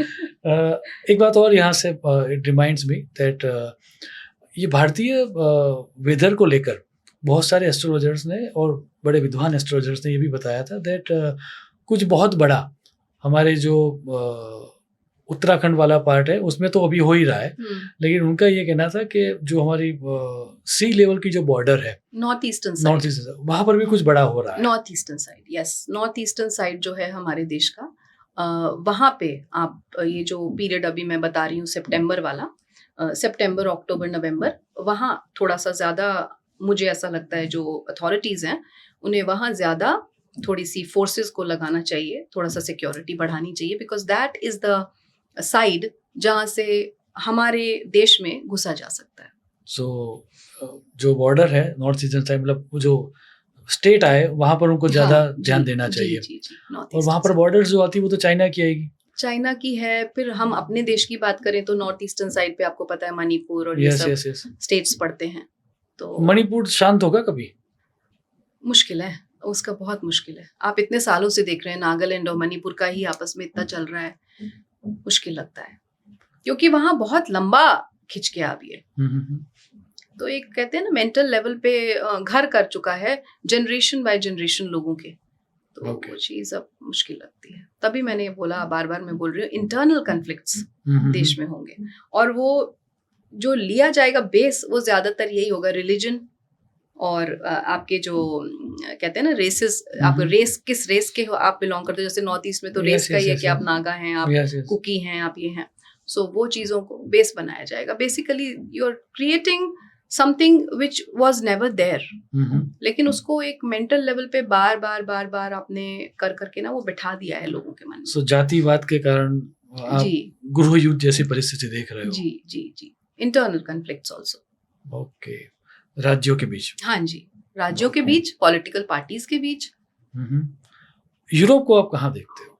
एक बात और यहाँ से, इट रिमाइंड्स मी दैट ये भारतीय वेदर को लेकर बहुत सारे एस्ट्रोलॉजर्स ने और बड़े विद्वान एस्ट्रोलॉजर्स ने ये भी बताया था दैट कुछ बहुत बड़ा हमारे जो उत्तराखंड वाला पार्ट है उसमें तो अभी हो ही रहा है, लेकिन उनका ये कहना था कि जो हमारी सी लेवल की जो बॉर्डर है नॉर्थ ईस्टर्न, वहां पर भी कुछ बड़ा हो रहा है। North eastern side, yes, north eastern side जो है हमारे देश का, वहां पे आप ये जो पीरियड अभी मैं बता रही हूँ सितंबर वाला, सितंबर, अक्टूबर, नवंबर, वहाँ थोड़ा सा ज्यादा मुझे ऐसा लगता है जो अथॉरिटीज़ हैं उन्हें वहाँ ज़्यादा थोड़ी सी फोर्सेस को लगाना चाहिए, थोड़ा सा सिक्योरिटी बढ़ानी चाहिए, because that is the side जहाँ से हमारे देश में घुसा जा सकता है। सो जो बॉर्डर है नॉर्थ ईस्टर्न साइड, मतलब वो जो स्टेट आए वहाँ पर उनको ज़्यादा हाँ, ध्यान जी, देना जी, चाहिए। जी, जी, नॉर्थ और वहाँ ईस्टर्न पर बॉर्डर जो आती है वो तो चाइना की आएगी। चाइना की है। फिर हम अपने देश की बात करें तो नॉर्थ ईस्टर्न साइड पे आपको पता है मणिपुर और ये यस सब यस यस। स्टेट्स पड़ते हैं, तो मणिपुर शांत होगा कभी? मुश्किल है, उसका बहुत मुश्किल है। आप इतने सालों से देख रहे हैं नागालैंड और मणिपुर का ही आपस में इतना चल रहा है, मुश्किल लगता है क्योंकि वहाँ बहुत लंबा खिंच गया अब ये। तो एक कहते हैं ना मेंटल लेवल पे घर कर चुका है जनरेशन बाय जनरेशन लोगों के, तो Okay. वो चीज़ अब मुश्किल लगती है। तभी मैंने बोला, बार बार मैं बोल रही हूँ, इंटरनल कॉन्फ्लिक्ट्स देश में होंगे और वो जो लिया जाएगा बेस वो ज्यादातर यही होगा रिलीजन और आपके जो कहते हैं ना रेसेस, आप रेस किस रेस के हो आप बिलोंग करते हो। जैसे नॉर्थ ईस्ट में तो रेस का ही है कि आप नागा हैं, आप कुकी हैं, आप ये हैं। सो वो चीज़ों को बेस बनाया जाएगा। Basically you are creating something which was never there, लेकिन उसको एक मेंटल लेवल पे बार बार बार बार आपने कर करके ना वो बिठा दिया है लोगों के मन में। सो जातिवाद के कारण आप जी, गृह युद्ध जैसी परिस्थिति देख रहे हो। जी जी जी, इंटरनल कॉन्फ्लिक्ट्स आल्सो। ओके, राज्यों के बीच। हाँ जी, राज्यों के बीच, पॉलिटिकल पार्टीज के बीच। यूरोप को आप कहाँ देखते हो?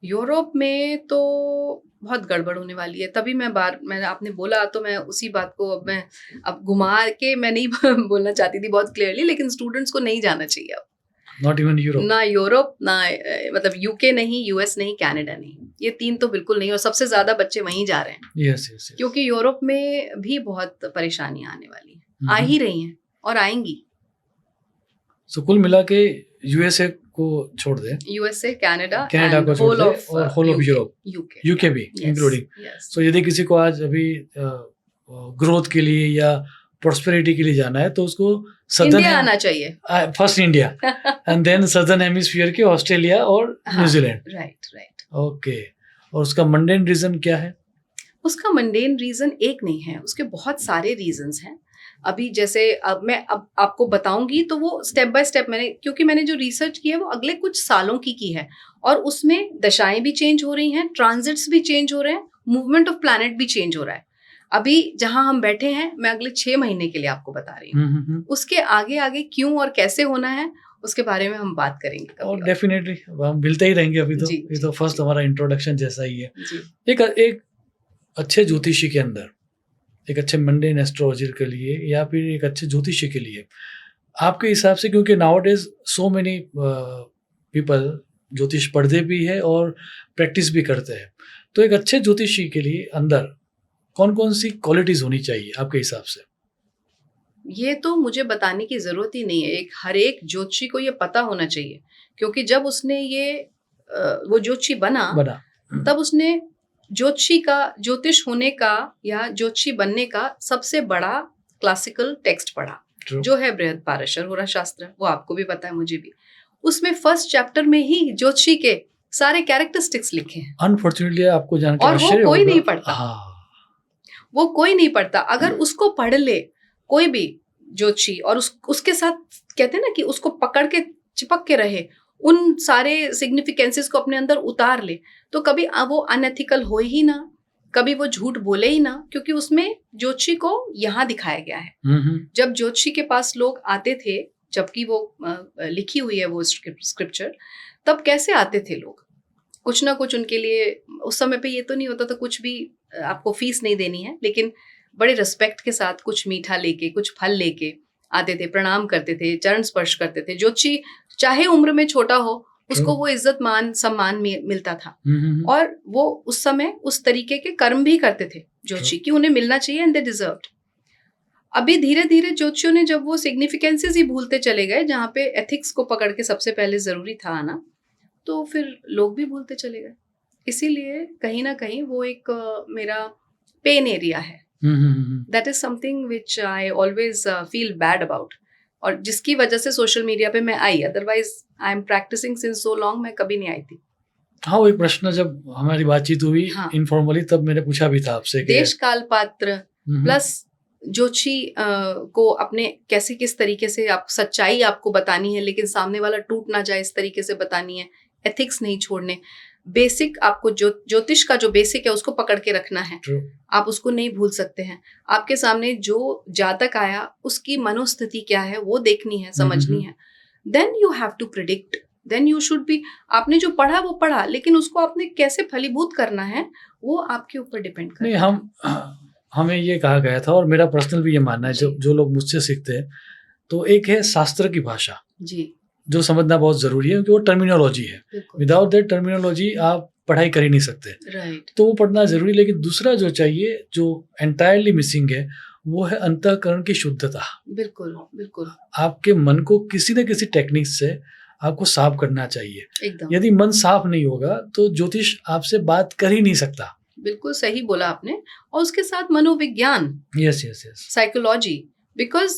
यूरोप में तो बहुत गड़बड़ होने वाली है। तभी मैंने आपने बोला तो मैं उसी बात को अब घुमा के मैं नहीं बोलना चाहती थी बहुत क्लियरली, लेकिन स्टूडेंट्स को नहीं जाना चाहिए अब। Not even Europe? ना यूरोप, ना मतलब यूके नहीं, यूएस नहीं, कनाडा नहीं, ये तीन तो बिल्कुल नहीं। और सबसे ज्यादा बच्चे वहीं जा रहे हैं। Yes yes. क्योंकि यूरोप में भी बहुत परेशानियां आने वाली हैं, आ ही रही हैं और आएंगी। सो कुल मिला के यूएसए को छोड़ दे, यूएसए, कनाडा को छोड़ दे और होल ऑफ यूरोप, यूके भी इंक्लूडिंग। सो यदि किसी को आज अभी ग्रोथ के लिए या प्रॉस्पेरिटी के लिए जाना है तो उसको इंडिया आना चाहिए, first India and then southern hemisphere के ऑस्ट्रेलिया और न्यूजीलैंड। राइट। ओके, और उसका मंडेन रीजन क्या है? उसका मंडेन रीजन एक नहीं है, उसके बहुत सारे रीजंस हैं। अभी जैसे मैं आपको बताऊंगी तो वो स्टेप बाय स्टेप क्योंकि मैंने जो रिसर्च की है वो अगले कुछ सालों की है और उसमें दशाएं भी चेंज हो रही हैं, ट्रांजिट्स भी चेंज हो रहे हैं, मूवमेंट ऑफ प्लैनेट भी चेंज हो रहा है। अभी जहां हम बैठे हैं मैं अगले 6 महीने के लिए आपको बता रही हूँ। उसके आगे आगे क्यों और कैसे होना है उसके बारे में हम बात करेंगे और डेफिनेटली हम मिलते ही रहेंगे। अभी तो ये तो फर्स्ट हमारा इंट्रोडक्शन जैसा ही है। एक अच्छे ज्योतिषी के अंदर, एक अच्छे मंडेन एस्ट्रोलॉजर के लिए या फिर एक अच्छे ज्योतिषी के लिए आपके हिसाब से, क्योंकि नाउअडेज सो मेनी पीपल ज्योतिष पढ़ते भी है और प्रैक्टिस भी करते हैं, तो एक अच्छे ज्योतिषी के लिए अंदर कौन कौन सी क्वालिटीज होनी चाहिए आपके हिसाब से? ये तो मुझे बताने की जरूरत ही नहीं है, हर एक ज्योतिषी को ये पता होना चाहिए। क्योंकि जब उसने ये वो ज्योतिषी बना तब उसने ज्योतिष होने का या ज्योतिषी बनने का सबसे बड़ा क्लासिकल टेक्स्ट पढ़ा, जो है बृहद पारशर होरा शास्त्र। वो आपको भी पता है, मुझे भी। उसमें फर्स्ट चैप्टर में ही ज्योतिषी के सारे कैरेक्टरिस्टिक्स लिखे हैं। अनफॉर्चुनेटली आपको जानकर और वो कोई नहीं पढ़ता। वो कोई नहीं पढ़ता। अगर उसको पढ़ ले कोई भी ज्योतिषी और उसके साथ कहते हैं ना कि उसको पकड़ के चिपक के रहे, उन सारे सिग्निफिकेंसेस को अपने अंदर उतार ले, तो कभी वो अनएथिकल हो ही ना, कभी वो झूठ बोले ही ना, क्योंकि उसमें ज्योतिषी को यहाँ दिखाया गया है। जब ज्योतिषी के पास लोग आते थे, जबकि वो लिखी हुई है वो स्क्रिप्चर, तब कैसे आते थे लोग? कुछ ना कुछ उनके लिए, उस समय पे ये तो नहीं होता था कुछ भी आपको फीस नहीं देनी है, लेकिन बड़े रिस्पेक्ट के साथ कुछ मीठा लेके, कुछ फल लेके आते थे, प्रणाम करते थे, चरण स्पर्श करते थे। ज्योतिषी चाहे उम्र में छोटा हो, उसको वो इज्जत मान सम्मान मिलता था। और वो उस समय उस तरीके के कर्म भी करते थे ज्योतिषी कि उन्हें मिलना चाहिए एंड दे डिजर्व्ड। अभी धीरे धीरे ज्योतिषियों ने जब वो सिग्निफिकेंसेस ही भूलते चले गए, जहाँ पे एथिक्स को पकड़ के सबसे पहले जरूरी था आना, तो फिर लोग भी भूलते चले गए। इसीलिए कहीं ना कहीं वो एक मेरा पेन एरिया है। That is something which I always feel bad about, और जिसकी वजह से सोशल मीडिया पे मैं आई। Otherwise I am practising since so long, मैं कभी नहीं आई थी। हाँ, वो एक प्रश्न जब हमारी बातचीत हुई इनफॉर्मली, तब मैंने पूछा भी था आपसे, देश काल पात्र प्लस ज्योतिषी को अपने कैसे किस तरीके से आप सच्चाई आपको बतानी है, लेकिन सामने वाला टूट ना जाए इस तरीके से बतानी है, एथिक्स नहीं छोड़ने, बेसिक आपको ज्योतिष का जो बेसिक है उसको पकड़ के रखना है। True. आप उसको नहीं भूल सकते हैं। आपके सामने जो जातक आया उसकी मनोस्थिति क्या है वो देखनी है, समझनी है। Then you have to predict, then you should be, आपने जो पढ़ा वो पढ़ा, लेकिन उसको आपने कैसे फलीभूत करना है वो आपके ऊपर डिपेंड करता है। नहीं, हमें ये कहा गया था, और मेरा पर्सनल भी ये मानना है, जो लोग मुझसे सीखते हैं, तो एक है शास्त्र की भाषा जी, जो समझना बहुत जरूरी है, क्योंकि वो टर्मिनोलॉजी है। विदाउट दैट टर्मिनोलॉजी आप पढ़ाई कर ही नहीं सकते। राइट, तो वो पढ़ना जरूरी। लेकिन दूसरा जो चाहिए, जो एंटायरली मिसिंग है, वो है अंतःकरण की शुद्धता। बिल्कुल बिल्कुल, आपके मन को किसी न किसी टेक्निक से आपको साफ करना चाहिए। एकदम यदि मन साफ नहीं होगा तो ज्योतिष आपसे बात कर ही नहीं सकता। बिल्कुल सही बोला आपने। और उसके साथ मनोविज्ञान, yes yes yes, psychology, because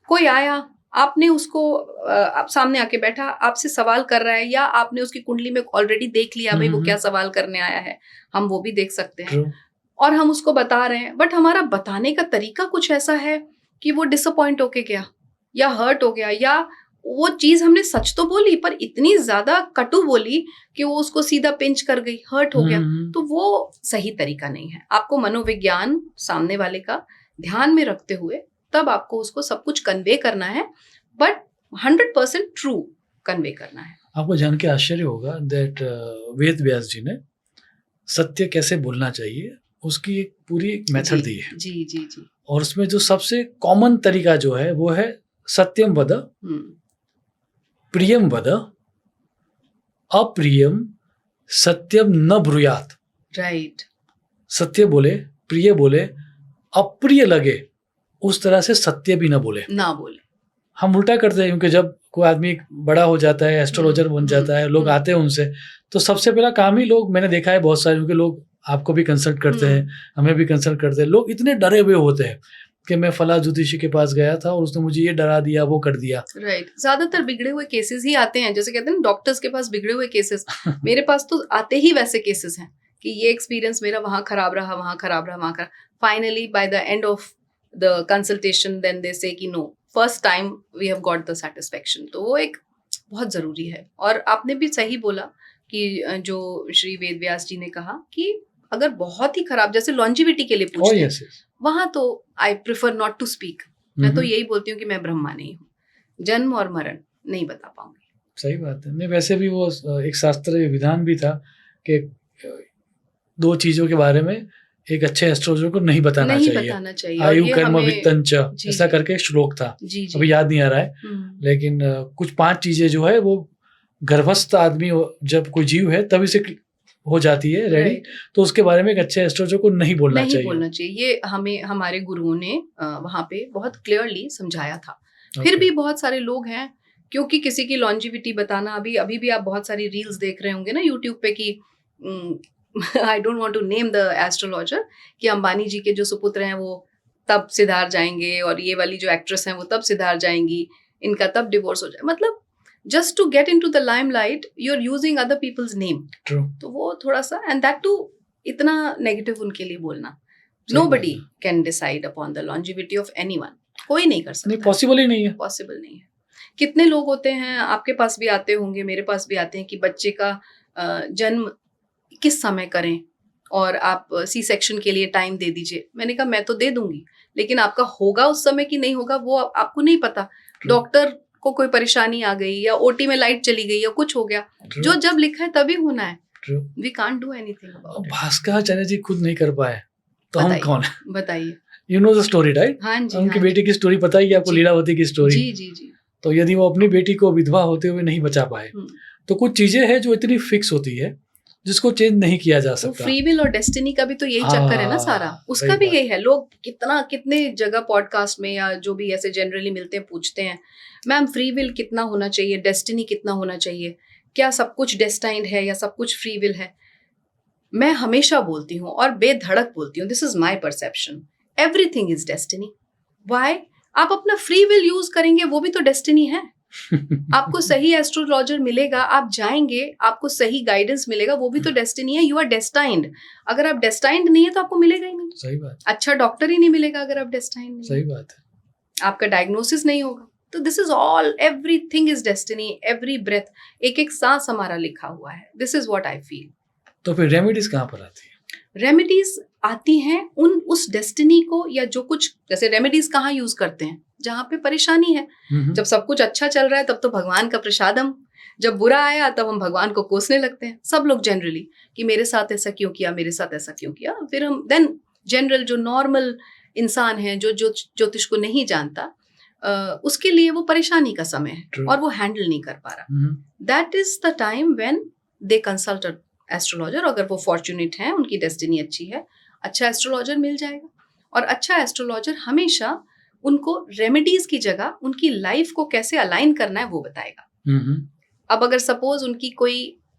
कोई आया, आपने उसको आप सामने आके बैठा, आपसे सवाल कर रहा है, या आपने उसकी कुंडली में ऑलरेडी देख लिया भाई वो क्या सवाल करने आया है, हम वो भी देख सकते हैं। True. और हम उसको बता रहे हैं, बट हमारा बताने का तरीका कुछ ऐसा है कि वो डिसअपॉइंट होके गया या हर्ट हो गया, या वो चीज हमने सच तो बोली पर इतनी ज्यादा कटु बोली कि वो उसको सीधा पिंच कर गई, हर्ट हो गया। तो वो सही तरीका नहीं है। आपको मनोविज्ञान सामने वाले का ध्यान में रखते हुए तब आपको उसको सब कुछ कन्वे करना है, बट 100% ट्रू कन्वे करना है। आपको जान के आश्चर्य होगा दैट वेद व्यास जी ने सत्य कैसे बोलना चाहिए उसकी एक पूरी मेथड दी है। जी जी जी, और उसमें जो सबसे कॉमन तरीका जो है वो है सत्यम वद, प्रियम वद, अप्रियम सत्यम न ब्रूयात। राइट, सत्य बोले, प्रिय बोले, अप्रिय लगे उस तरह से सत्य भी न बोले। हम उल्टा करते हैं, क्योंकि जब कोई आदमी बड़ा हो जाता है, एस्ट्रोलॉजर बन जाता है, लोग आते हैं उनसे, तो सबसे पहला काम ही लोग, मैंने देखा है बहुत सारे, क्योंकि लोग आपको भी कंसल्ट करते हैं, हमें भी कंसल्ट करते हैं, लोग इतने डरे हुए होते हैं कि मैं फला ज्योतिषी के पास गया था और उसने मुझे ये डरा दिया, वो कर दिया। राइट, ज्यादातर बिगड़े हुए केसेस ही आते हैं, जैसे कहते हैं डॉक्टर्स के पास बिगड़े हुए केसेस। मेरे पास तो आते ही वैसे केसेस हैं कि ये एक्सपीरियंस मेरा वहां खराब रहा, वहां खराब रहा, वहां खराब। Finally by the end of the consultation then they say कि no, first time we have got the satisfaction. तो वो एक बहुत जरूरी है। और आपने भी सही बोला कि जो श्री वेद व्यास जी ने कहा कि अगर बहुत ही खराब, जैसे लॉन्जिविटी के लिए पूछते हैं, वहां तो I prefer not to speak. मैं तो यही बोलती हूँ कि मैं ब्रह्मा नहीं हूँ, जन्म और मरण नहीं बता पाऊंगी। सही बात है। नहीं, वैसे भी वो एक शास्त्रीय विधान भी था कि 2 चीजों के बारे में एक अच्छे एस्ट्रोलॉजर को नहीं बताना चाहिए। आयु कर्म वित्तं च, ऐसा करके एक श्लोक था, अभी याद नहीं आ रहा है, लेकिन कुछ 5 चीजें जो है वो गर्भस्थ आदमी जब कोई जीव है तभी से हो जाती है रेडी, तो उसके बारे में एक अच्छे एस्ट्रोलॉजर को नहीं बोलना चाहिए। ये हमें हमारे गुरुओं ने वहां पे बहुत क्लियरली समझाया था। फिर भी बहुत सारे लोग हैं, क्योंकि किसी की लॉन्जिविटी बताना, अभी भी आप बहुत सारी रील्स देख रहे होंगे ना यूट्यूब पे कि I don't want to name the astrologer, कि अंबानी जी के जो सुपुत्र हैं वो तब सिधार जाएंगे, और ये वाली जो एक्ट्रेस हैं वो तब सिधार जाएंगी, इनका तब डिवोर्स हो जाए। मतलब just to get into the limelight you're using other people's name. True. तो वो थोड़ा सा, and that too इतना नेगेटिव उनके लिए बोलना। Nobody can decide upon the longevity of anyone. कोई नहीं कर सकता। नहीं, पॉसिबल ही नहीं है। पॉसिबल नहीं है। कितने लोग होते हैं, आपके पास भी आते होंगे, मेरे पास भी आते हैं, कि बच्चे का जन्म किस समय करें और आप सी सेक्शन के लिए टाइम दे दीजिए। मैंने कहा मैं तो दे दूंगी, लेकिन आपका होगा उस समय कि नहीं होगा वो आपको नहीं पता। डॉक्टर को कोई परेशानी आ गई, या ओटी में लाइट चली गई, या कुछ हो गया, जो जब लिखा है तभी होना है। We can't do anything about it. Bhaskaracharya ji खुद नहीं कर पाए तो हम कौन है? बताइए। You know the story right? हाँ जी, उनकी बेटी की स्टोरी पता ही है आपको, लीलावती की स्टोरी। जी जी जी। तो यदि वो अपनी बेटी को विधवा होते हुए नहीं बचा पाए, तो कुछ चीजें हैं जो इतनी फिक्स होती है जिसको चेंज नहीं किया जा सकता। फ्री विल और डेस्टिनी का भी तो यही चक्कर है ना सारा, उसका भी यही है। लोग कितने जगह पॉडकास्ट में या जो भी ऐसे जनरली मिलते हैं पूछते हैं, मैम फ्री विल कितना होना चाहिए, डेस्टिनी कितना होना चाहिए, क्या सब कुछ डेस्टाइंड है या सब कुछ फ्री विल है? मैं हमेशा बोलती हूँ और बेधड़क बोलती हूँ, this is my perception, everything is destiny. Why? आप अपना फ्री विल यूज करेंगे वो भी तो डेस्टिनी है। आपको सही एस्ट्रोलॉजर मिलेगा, आप जाएंगे, आपको सही गाइडेंस मिलेगा, वो भी तो डेस्टिनी है। You are destined. अगर आप डेस्टाइंड नहीं है तो आपको मिलेगा ही नहीं। सही बात। अच्छा डॉक्टर ही नहीं मिलेगा अगर आप डेस्टाइंड नहीं। सही बात है। आपका डायग्नोसिस नहीं होगा। तो this is all, everything is destiny, every breath, एक एक सांस हमारा लिखा हुआ है। This is what I feel. तो फिर रेमेडीज कहाँ पर आती है? रेमेडीज आती हैं उस डेस्टिनी को, या जो कुछ, जैसे रेमेडीज कहाँ यूज करते हैं? जहाँ पे परेशानी है। जब सब कुछ अच्छा चल रहा है तब तो भगवान का प्रसादम, जब बुरा आया तब हम भगवान को कोसने लगते हैं सब लोग जनरली, कि मेरे साथ ऐसा क्यों किया, मेरे साथ ऐसा क्यों किया। फिर हम देन जनरल जो नॉर्मल इंसान है, जो ज्योतिष को नहीं जानता, उसके लिए वो परेशानी का समय है। True. और वो हैंडल नहीं कर पा रहा। That is the time when they consult astrologer. अगर वो फॉर्चुनेट हैं, उनकी डेस्टिनी अच्छी है, अच्छा एस्ट्रोलॉजर मिल जाएगा। और अच्छा एस्ट्रोलॉजर हमेशा उनको रेमेडीज की जगह उनकी लाइफ को कैसे अलाइन करना है वो बताएगा। अब अगर सपोज उनकी कोई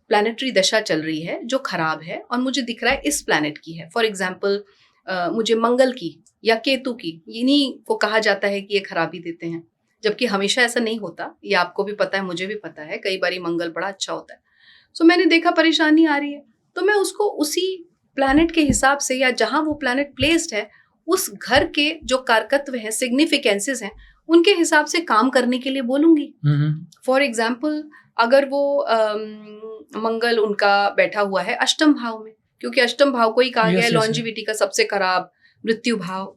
प्लैनेटरी दशा चल रही है जो खराब है और मुझे दिख रहा है इस प्लैनेट की है, फॉर एग्जाम्पल मुझे मंगल की या केतु की, इन्हीं को कहा जाता है कि ये खराबी देते हैं, जबकि हमेशा ऐसा नहीं होता। ये आपको भी पता है, मुझे भी पता है, कई बार मंगल बड़ा अच्छा होता है। सो मैंने देखा परेशानी आ रही है तो मैं उसको उसी प्लैनेट के हिसाब से, या जहां वो प्लैनेट प्लेस्ड है उस घर के जो कारकत्व हैं, सिग्निफिकेंसेस हैं, उनके हिसाब से काम करने के लिए बोलूंगी। फॉर एग्जाम्पल अगर वो मंगल उनका बैठा हुआ है अष्टम भाव में, क्योंकि अष्टम भाव को ही कहा गया है लॉन्जिविटी का सबसे खराब मृत्यु भाव,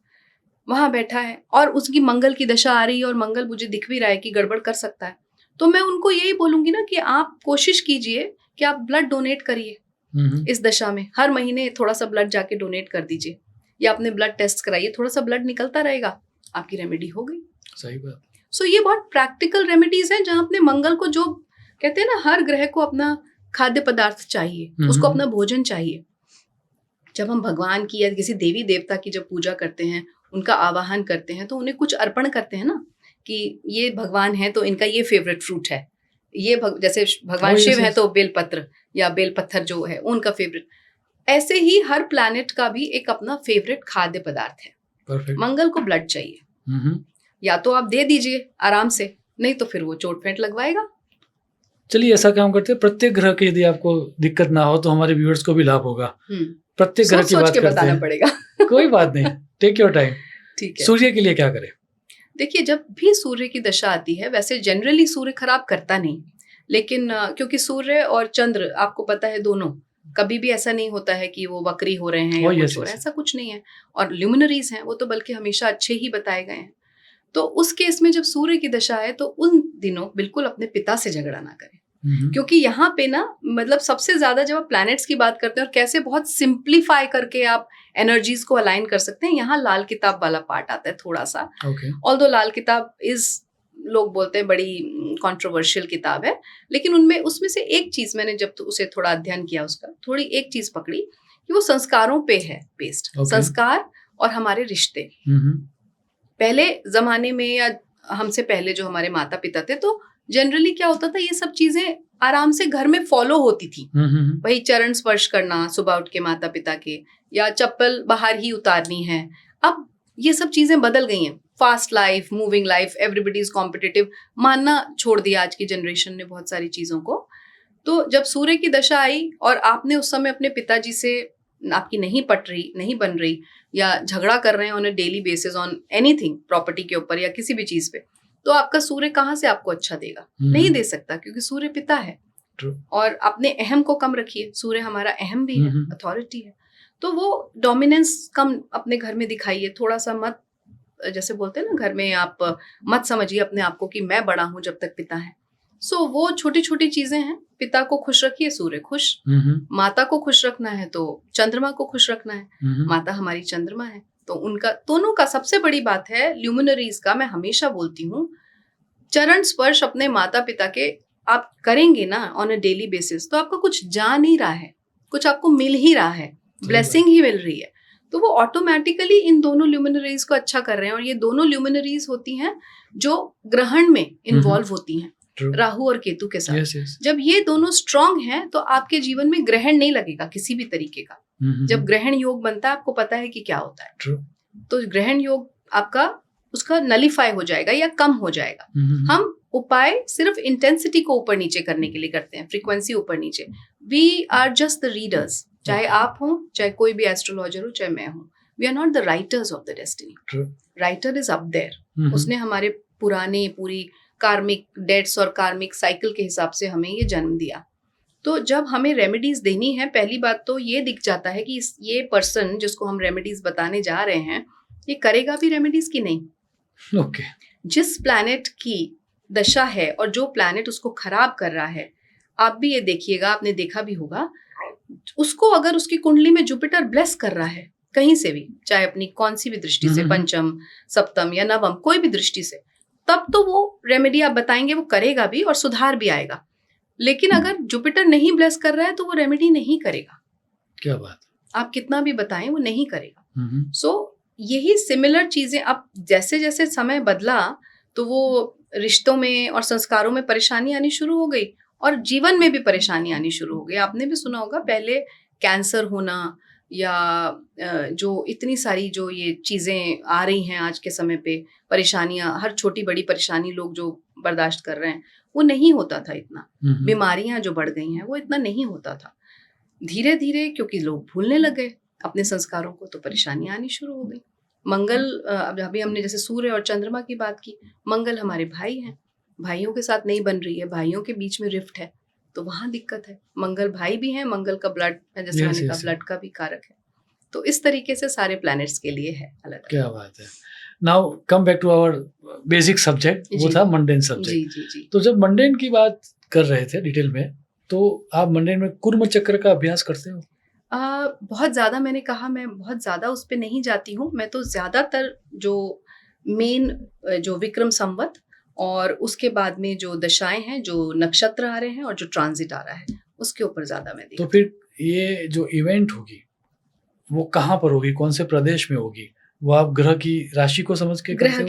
वहां बैठा है और उसकी मंगल की दशा आ रही है और मंगल मुझे दिख भी रहा है कि गड़बड़ कर सकता है, तो मैं उनको यही बोलूंगी ना कि आप कोशिश कीजिए कि आप ब्लड डोनेट करिए इस दशा में। हर महीने थोड़ा सा ब्लड जाके डोनेट कर दीजिए, या अपने ब्लड टेस्ट कराइए, थोड़ा सा ब्लड निकलता रहेगा, आपकी रेमेडी हो गई। सही बात। सो ये बहुत प्रैक्टिकल रेमेडीज हैं, जहां अपने मंगल को, जो कहते हैं ना हर ग्रह को अपना खाद्य पदार्थ चाहिए, उसको अपना भोजन चाहिए। जब हम भगवान की या किसी देवी देवता की जब पूजा करते हैं, उनका आवाहन करते हैं, तो उन्हें कुछ अर्पण करते हैं ना, कि ये भगवान है तो इनका ये फेवरेट फ्रूट है, ये जैसे भगवान शिव है तो बेलपत्र या बेलपत्थर जो है उनका फेवरेट। ऐसे ही हर प्लैनेट का भी एक अपना फेवरेट खाद्य पदार्थ है। Perfect. मंगल को ब्लड चाहिए, या तो आप दे दीजिए आराम से, नहीं तो फिर वो चोट फेंट लगवाएगा। चलिए ऐसा काम करते हैं, प्रत्येक ग्रह की यदि आपको दिक्कत ना हो तो हमारे व्यूअर्स को भी लाभ होगा। प्रत्येक ग्रह की बात करते हैं, पड़ेगा। कोई बात नहीं, टेक योर टाइम। ठीक है। सूर्य के लिए क्या करें? देखिए, जब भी सूर्य की दशा आती है, वैसे जनरली सूर्य खराब करता नहीं, लेकिन क्योंकि सूर्य और चंद्र आपको पता है दोनों, कभी भी ऐसा नहीं होता है कि वो वक्री हो रहे हैं या कुछ हो रहा है, ऐसा कुछ नहीं है। और ल्यूमिनरीज हैं वो तो बल्कि हमेशा अच्छे ही बताए गए हैं। तो उस केस में जब सूर्य की दशा है तो उन दिनों बिल्कुल अपने पिता से झगड़ा ना करें, क्योंकि यहाँ पे ना मतलब सबसे ज्यादा जब आप प्लैनेट्स की बात करते हैं और कैसे बहुत सिंप्लीफाई करके आप एनर्जीज को अलाइन कर सकते हैं, यहाँ लाल किताब वाला पार्ट आता है थोड़ा सा। ऑल्दो लाल किताब इज, लोग बोलते हैं बड़ी कंट्रोवर्शियल किताब है, लेकिन उसमें से एक चीज मैंने जब तो उसे थोड़ा अध्ययन किया, उसका थोड़ी एक चीज पकड़ी कि वो संस्कारों पे है बेस्ड। संस्कार और हमारे रिश्ते। पहले जमाने में या हमसे पहले जो हमारे माता पिता थे, तो जनरली क्या होता था, ये सब चीजें आराम से घर में फॉलो होती थी। वही चरण स्पर्श करना सुबह उठ के माता पिता के, या चप्पल बाहर ही उतारनी है। अब ये सब चीजें बदल गई हैं, fast life, moving life, everybody is competitive, मानना छोड़ दिया आज की जनरेशन ने बहुत सारी चीजों को। तो जब सूर्य की दशा आई और आपने उस समय अपने पिताजी से आपकी नहीं पट रही, नहीं बन रही, या झगड़ा कर रहे हैं on a daily basis on anything, property के ऊपर या किसी भी चीज पे, तो आपका सूर्य कहाँ से आपको अच्छा देगा? नहीं दे सकता, क्योंकि सूर्य पिता है। और अपने अहम को कम रखिए, सूर्य हमारा अहम भी है, अथॉरिटी है, तो वो डोमिनेंस कम अपने घर में दिखाइए। थोड़ा सा मत, जैसे बोलते हैं ना घर में, आप मत समझिए अपने आप को कि मैं बड़ा हूं जब तक पिता है। सो वो छोटी छोटी चीजें हैं। पिता को खुश रखिए, सूर्य खुश। माता को खुश रखना है तो चंद्रमा को खुश रखना है। माता हमारी चंद्रमा है, तो उनका दोनों का सबसे बड़ी बात है ल्यूमिनरीज का, मैं हमेशा बोलती हूँ, चरण स्पर्श अपने माता पिता के आप करेंगे ना ऑन अ डेली बेसिस, तो आपका कुछ जा नहीं रहा है, कुछ आपको मिल ही रहा है, ब्लेसिंग ही मिल रही है। तो वो ऑटोमेटिकली इन दोनों ल्यूमिनरीज को अच्छा कर रहे हैं। और ये दोनों ल्यूमिनरीज होती हैं जो ग्रहण में इन्वॉल्व होती हैं, राहु और केतु के साथ। yes. जब ये दोनों स्ट्रांग हैं तो आपके जीवन में ग्रहण नहीं लगेगा किसी भी तरीके का। जब ग्रहण योग बनता है, आपको पता है कि क्या होता है। तो ग्रहण योग आपका उसका नलीफाई हो जाएगा या कम हो जाएगा। हम उपाय सिर्फ इंटेंसिटी को ऊपर नीचे करने के लिए करते हैं, फ्रीक्वेंसी ऊपर नीचे. We are just the readers. चाहे आप हो, चाहे कोई भी एस्ट्रोलॉजर हो, चाहे मैं हूँ. We are not the writers of the destiny. Writer is up there. उसने हमारे पुराने पूरी कार्मिक डेट्स और कार्मिक साइकिल के हिसाब से हमें ये जन्म दिया. तो जब हमें रेमेडीज देनी है, पहली बात तो ये दिख जाता है कि ये पर्सन जिसको हम रेमेडीज बताने जा रहे हैं, ये करेगा भी रेमेडीज की नहीं. ओके. जिस प्लैनेट की दशा है और जो प्लैनेट उसको खराब कर रहा है, आप भी ये देखिएगा, आपने देखा भी होगा, उसको अगर उसकी कुंडली में जुपिटर ब्लेस कर रहा है कहीं से भी, चाहे अपनी कौन सी भी दृष्टि से, पंचम, सप्तम या नवम, कोई भी दृष्टि से, तब तो वो रेमेडी आप बताएंगे वो करेगा भी और सुधार भी आएगा. लेकिन अगर जुपिटर नहीं ब्लेस कर रहा है तो वो रेमेडी नहीं करेगा. क्या बात. आप कितना भी बताएं वो नहीं करेगा. सो यही सिमिलर चीजें, अब जैसे जैसे समय बदला तो वो रिश्तों में और संस्कारों में परेशानी आनी शुरू हो गई और जीवन में भी परेशानी आनी शुरू हो गई. आपने भी सुना होगा पहले कैंसर होना या जो इतनी सारी जो ये चीजें आ रही हैं आज के समय पे, परेशानियां, हर छोटी बड़ी परेशानी लोग जो बर्दाश्त कर रहे हैं, वो नहीं होता था इतना. बीमारियां जो बढ़ गई हैं वो इतना नहीं होता था. धीरे धीरे क्योंकि लोग भूलने लगे अपने संस्कारों को, तो परेशानियां आनी शुरू हो गई. मंगल, अभी हमने जैसे सूर्य और चंद्रमा की बात की, मंगल हमारे भाई हैं, भाइयों के साथ नहीं बन रही है, भाइयों के बीच में रिफ्ट है, तो वहां दिक्कत है. मंगल भाई भी हैं, मंगल का ब्लड, जैसे मैंने कहा, ब्लड का भी कारक है. तो इस तरीके से सारे प्लैनेट्स के लिए है अलग. क्या बात है. Now come back to our basic subject, वो था मंडेन सब्जेक्ट. जी. तो जब मंडेन की बात कर रहे थे डिटेल में, तो आप मंडेन में कुर्म चक्र का अभ्यास करते हो? बहुत ज़्यादा, मैंने कहा मैं बहुत ज़्यादा उस पर नहीं जाती हूँ. मैं तो ज़्यादातर जो मेन जो विक्रम संवत और उसके बाद में जो दशाएं हैं, जो नक्षत्र आ रहे हैं और जो ट्रांजिट आ रहा है, उसके ऊपर ज़्यादा मैं देखती हूँ. तो फिर ये जो इवेंट होगी वो कहाँ पर होगी, कौन से प्रदेश में होगी, वो आप ग्रह की राशि को समझ के ग्रह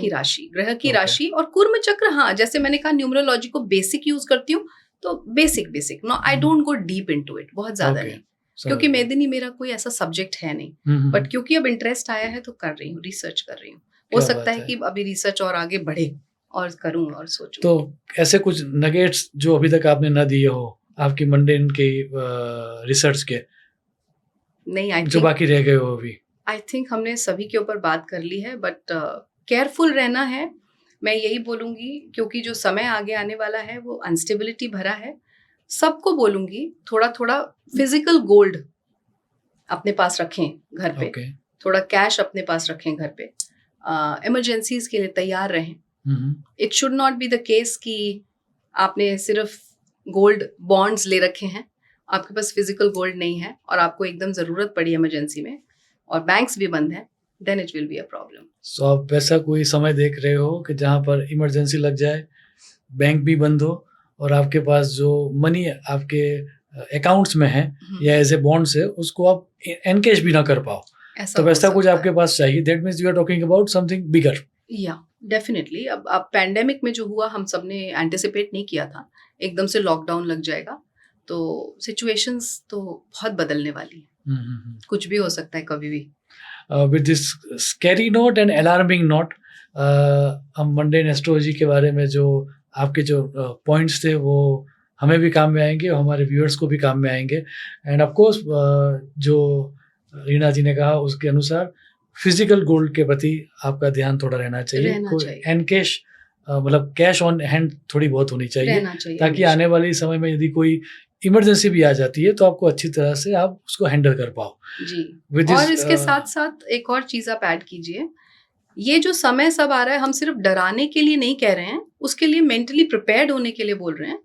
की राशि और कुर्म चक्र. हाँ, जैसे मैंने कहा न्यूमरोलॉजी को बेसिक यूज करती हूँ, तो basic no, I don't go deep into it, बहुत ज्यादा नहीं, क्योंकि मेदिनी मेरा कोई ऐसा सब्जेक्ट है नहीं. बट क्योंकि अब इंटरेस्ट आया है तो कर रही हूँ, रिसर्च कर रही हूँ. हो सकता है कि अभी रिसर्च और आगे बढ़े और करूँ और सोचूं. तो ऐसे कुछ नगेट्स जो अभी तक आपने ना दिए हो आपकी मंडेन के रिसर्च के, नहीं, जो बाकी रह गए हो अभी? आई थिंक हमने सभी के ऊपर बात कर ली है, बट केयरफुल रहना है, मैं यही बोलूंगी, क्योंकि जो समय आगे आने वाला है वो अनस्टेबिलिटी भरा है. सबको बोलूंगी थोड़ा थोड़ा फिजिकल गोल्ड अपने पास रखें घर पे. थोड़ा कैश अपने पास रखें घर पे. इमरजेंसीज के लिए तैयार रहें. It should not be the case कि आपने सिर्फ गोल्ड बॉन्ड्स ले रखे हैं, आपके पास फिजिकल गोल्ड नहीं है और आपको एकदम जरूरत पड़ी इमरजेंसी में और बैंक्स भी बंद है, then it will be a problem. So आप वैसा कोई समय देख रहे हो कि जहाँ पर इमरजेंसी लग जाए, बैंक भी बंद हो और आपके पास जो मनी आपके अकाउंट्स में है या एज ए बॉन्ड्स है, उसको आप एनकैश भी ना कर पाओ, तो वैसा कुछ आपके पास चाहिए. That means you are talking about something bigger. Yeah definitely. अब पैंडेमिक में जो हुआ हम सब ने एंटिसिपेट नहीं किया था, एकदम से लॉकडाउन लग जाएगा, तो सिचुएशंस तो बहुत बदलने वाली है. कुछ भी हो सकता है कभी भी. With this scary note and alarming note, हम मंडेन एस्ट्रोलॉजी के बारे में जो आपके जो पॉइंट्स थे वो हमें भी काम में आएंगे और हमारे व्यूअर्स को भी काम में आएंगे. एंड ऑफ कोर्स जो रीना जी ने कहा उसके अनुसार फिजिकल गोल्ड के प्रति आपका ध्यान थोड़ा रहना चाहिए. एंड कैश, मतलब कैश ऑन हैंड थोड़ी बहुत होनी चाहिए, ताकि आने वाले समय में यदि कोई इमरजेंसी भी आ जाती है तो आपको अच्छी तरह से आप उसको हैंडल कर पाओ जी. और इसके साथ साथ एक और चीज आप ऐड कीजिए, ये जो समय सब आ रहा है, हम सिर्फ डराने के लिए नहीं कह रहे हैं, उसके लिए मेंटली प्रिपेयर्ड होने के लिए बोल रहे हैं.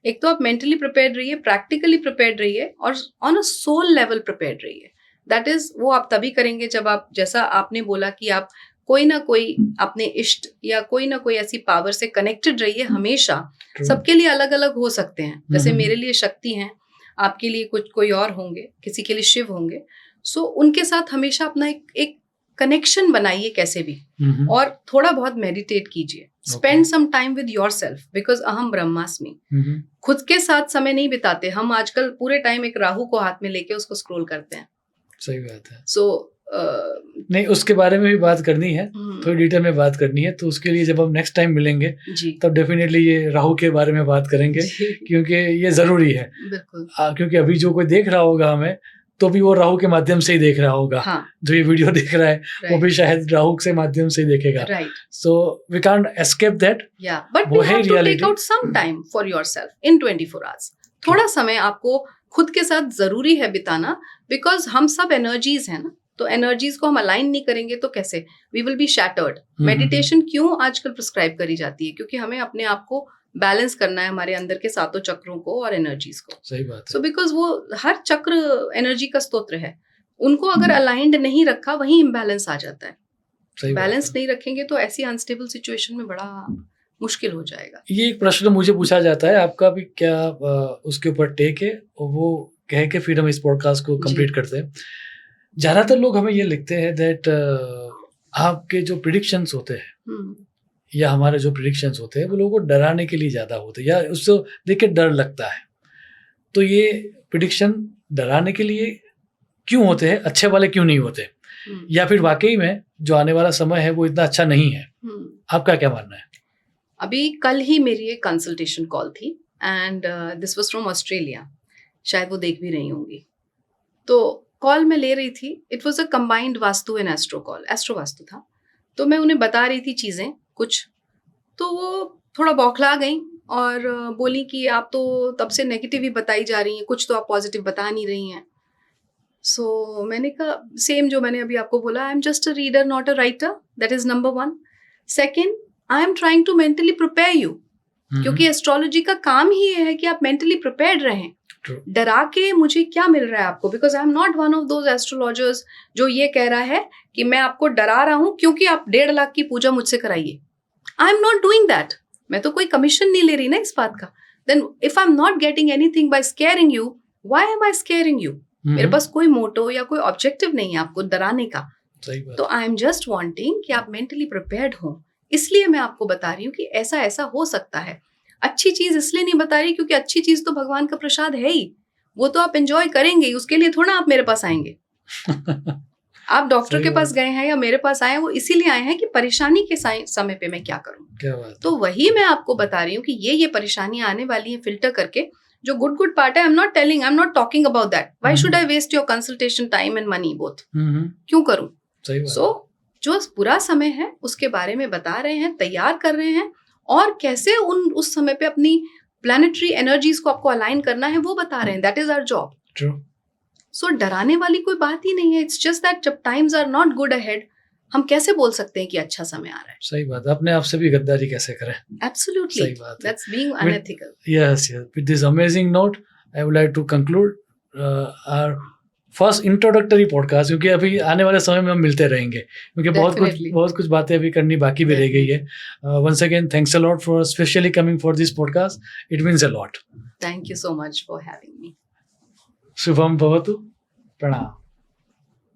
एक तो आप मेंटली प्रिपेयर्ड रहिए, प्रैक्टिकली प्रिपेयर्ड रहिए और on a soul level prepared रहिए. दैट इज, वो आप तभी करेंगे जब आप, जैसा आपने बोला कि आप कोई ना कोई अपने इष्ट या कोई ना कोई ऐसी पावर से कनेक्टेड रहिए हमेशा. सबके लिए अलग अलग हो सकते हैं, जैसे मेरे लिए शक्ति हैं, आपके लिए कुछ कोई और होंगे, किसी के लिए शिव होंगे. सो उनके साथ हमेशा अपना एक कनेक्शन बनाइए कैसे भी, और थोड़ा बहुत मेडिटेट कीजिए. Spend some time with yourself, because अहम ब्रह्मास्मि. खुद के साथ समय नहीं बिताते हम आजकल, पूरे टाइम एक राहु को हाथ में लेके उसको स्क्रॉल करते हैं. सही बात है. सो नहीं, उसके बारे में भी बात करनी है, थोड़ी डिटेल में बात करनी है, तो उसके लिए जब हम नेक्स्ट टाइम मिलेंगे जी तब डेफिनेटली ये राहु के बारे में बात करेंगे, जी क्योंकि ये ज़रूरी है। बिल्कुल क्योंकि अभी जो कोई देख रहा होगा हमें, तो भी वो राहु के माध्यम से ही देख रहा होगा। हाँ जो ये वीडियो देख रहा है वो भी राइट शायद राहु के माध्यम से ही देखेगा। Right so we can't escape that. Yeah but वो यू है have to take reality. Out some time for yourself in 24 hours. थोड़ा समय आपको खुद के साथ जरूरी है बिताना, बिकॉज हम सब एनर्जीज हैं ना, तो एनर्जीज को हम अलाइन नहीं करेंगे तो कैसे, we will be shattered. Meditation क्यों आजकल प्रिस्क्राइब करी जाती है, क्योंकि हमें अपने आप को बैलेंस करना है, हमारे अंदर के सातों चक्रों को और एनर्जीज को। सही बात है। सो बिकॉज वो हर चक्र एनर्जी का स्तोत्र है, उनको अगर अलाइंड नहीं रखा वहीं इम्बैलेंस आ जाता है। सही बात बैलेंस है। नहीं रखेंगे तो ऐसी अनस्टेबल सिचुएशन में बड़ा मुश्किल हो जाएगा। ये एक प्रश्न मुझे पूछा जाता है, आपका भी क्या उसके ऊपर टेक है, और वो कह के फिर हम इस पॉडकास्ट को कंप्लीट करते हैं। ज़्यादातर लोग हमें ये लिखते हैं दैट आपके जो प्रिडिक्शंस होते हैं हम्म, या हमारे जो प्रिडिक्शंस होते हैं वो लोगों को डराने के लिए ज़्यादा होते हैं, या उससे देख के डर लगता है। तो ये प्रिडिक्शन डराने के लिए क्यों होते हैं, अच्छे वाले क्यों नहीं होते, या फिर वाकई में जो आने वाला समय है वो इतना अच्छा नहीं है? आपका क्या मानना है? अभी कल ही मेरी एक कंसल्टेशन कॉल थी and this was from Australia, शायद वो देख भी रही होंगी। तो कॉल मैं ले रही थी, it was a combined vastu and astro call, astro vastu था। तो मैं उन्हें बता रही थी चीज़ें कुछ, तो वो थोड़ा बौखला गई और बोली कि आप तो तब से नेगेटिव ही बताई जा रही हैं, कुछ तो आप पॉजिटिव बता नहीं रही हैं। सो मैंने कहा सेम जो मैंने अभी आपको बोला, I am just a reader not a writer, that is number 1। Second, I am trying to mentally prepare you, क्योंकि एस्ट्रोलॉजी का काम ही ये है कि आप मेंटली प्रिपेयर्ड रहें। True. डरा के मुझे क्या मिल रहा है आपको, because I am not one of those astrologers जो ये कह रहा है कि मैं आपको डरा रहा हूं क्योंकि आप 1.5 लाख की पूजा मुझसे कराइए। आई एम नॉट डूइंग दैट, मैं तो कोई कमीशन नहीं ले रही ना इस बात का। Then if I am not getting anything by scaring you, why am I scaring you? मेरे पास कोई मोटो या कोई ऑब्जेक्टिव नहीं है आपको डराने का। सही बात। तो आई एम जस्ट वांटिंग कि आप मेंटली प्रिपेयर्ड हो, इसलिए मैं आपको बता रही हूँ कि ऐसा ऐसा हो सकता है। अच्छी चीज इसलिए नहीं बता रही क्योंकि अच्छी चीज तो भगवान का प्रसाद है ही, वो तो आप एंजॉय करेंगे ही, उसके लिए थोड़ा आप मेरे पास आएंगे। आप डॉक्टर के पास गए हैं या मेरे पास आए हैं, वो इसीलिए आए हैं कि परेशानी के समय पे मैं क्या करूं। क्या बात। तो वही मैं आपको बता रही हूँ कि ये परेशानियां आने वाली हैं, फिल्टर करके। जो गुड पार्ट है, I am not telling, I am not talking about that. Why should I waste your consultation time and money both? क्यों करूं? सही बात। सो जो बुरा समय है उसके बारे में बता रहे हैं, तैयार कर रहे हैं, और कैसे उस समय पे अपनी प्लैनेटरी एनर्जीज को आपको अलाइन करना है वो बता रहे हैं। That is our job. True. So डराने वाली कोई बात ही नहीं है। इट्स जस्ट दैट जब times are not good ahead, हम कैसे बोल सकते हैं कि अच्छा समय आ रहा है? सही बात। अपने आप से भी गद्दारी कैसे करें? एब्सोल्युटली, सही बात है। That's being unethical. Yes. With this amazing note, I would like to conclude our first introductory podcast, क्योंकि अभी आने वाले समय में हम मिलते रहेंगे, क्योंकि Definitely. बहुत कुछ बातें अभी करनी बाकी भी रह गई है। Once again, thanks a lot for specially coming for this podcast. It means a lot. Thank you so much for having me. Shubham Bhavatu. Pranam.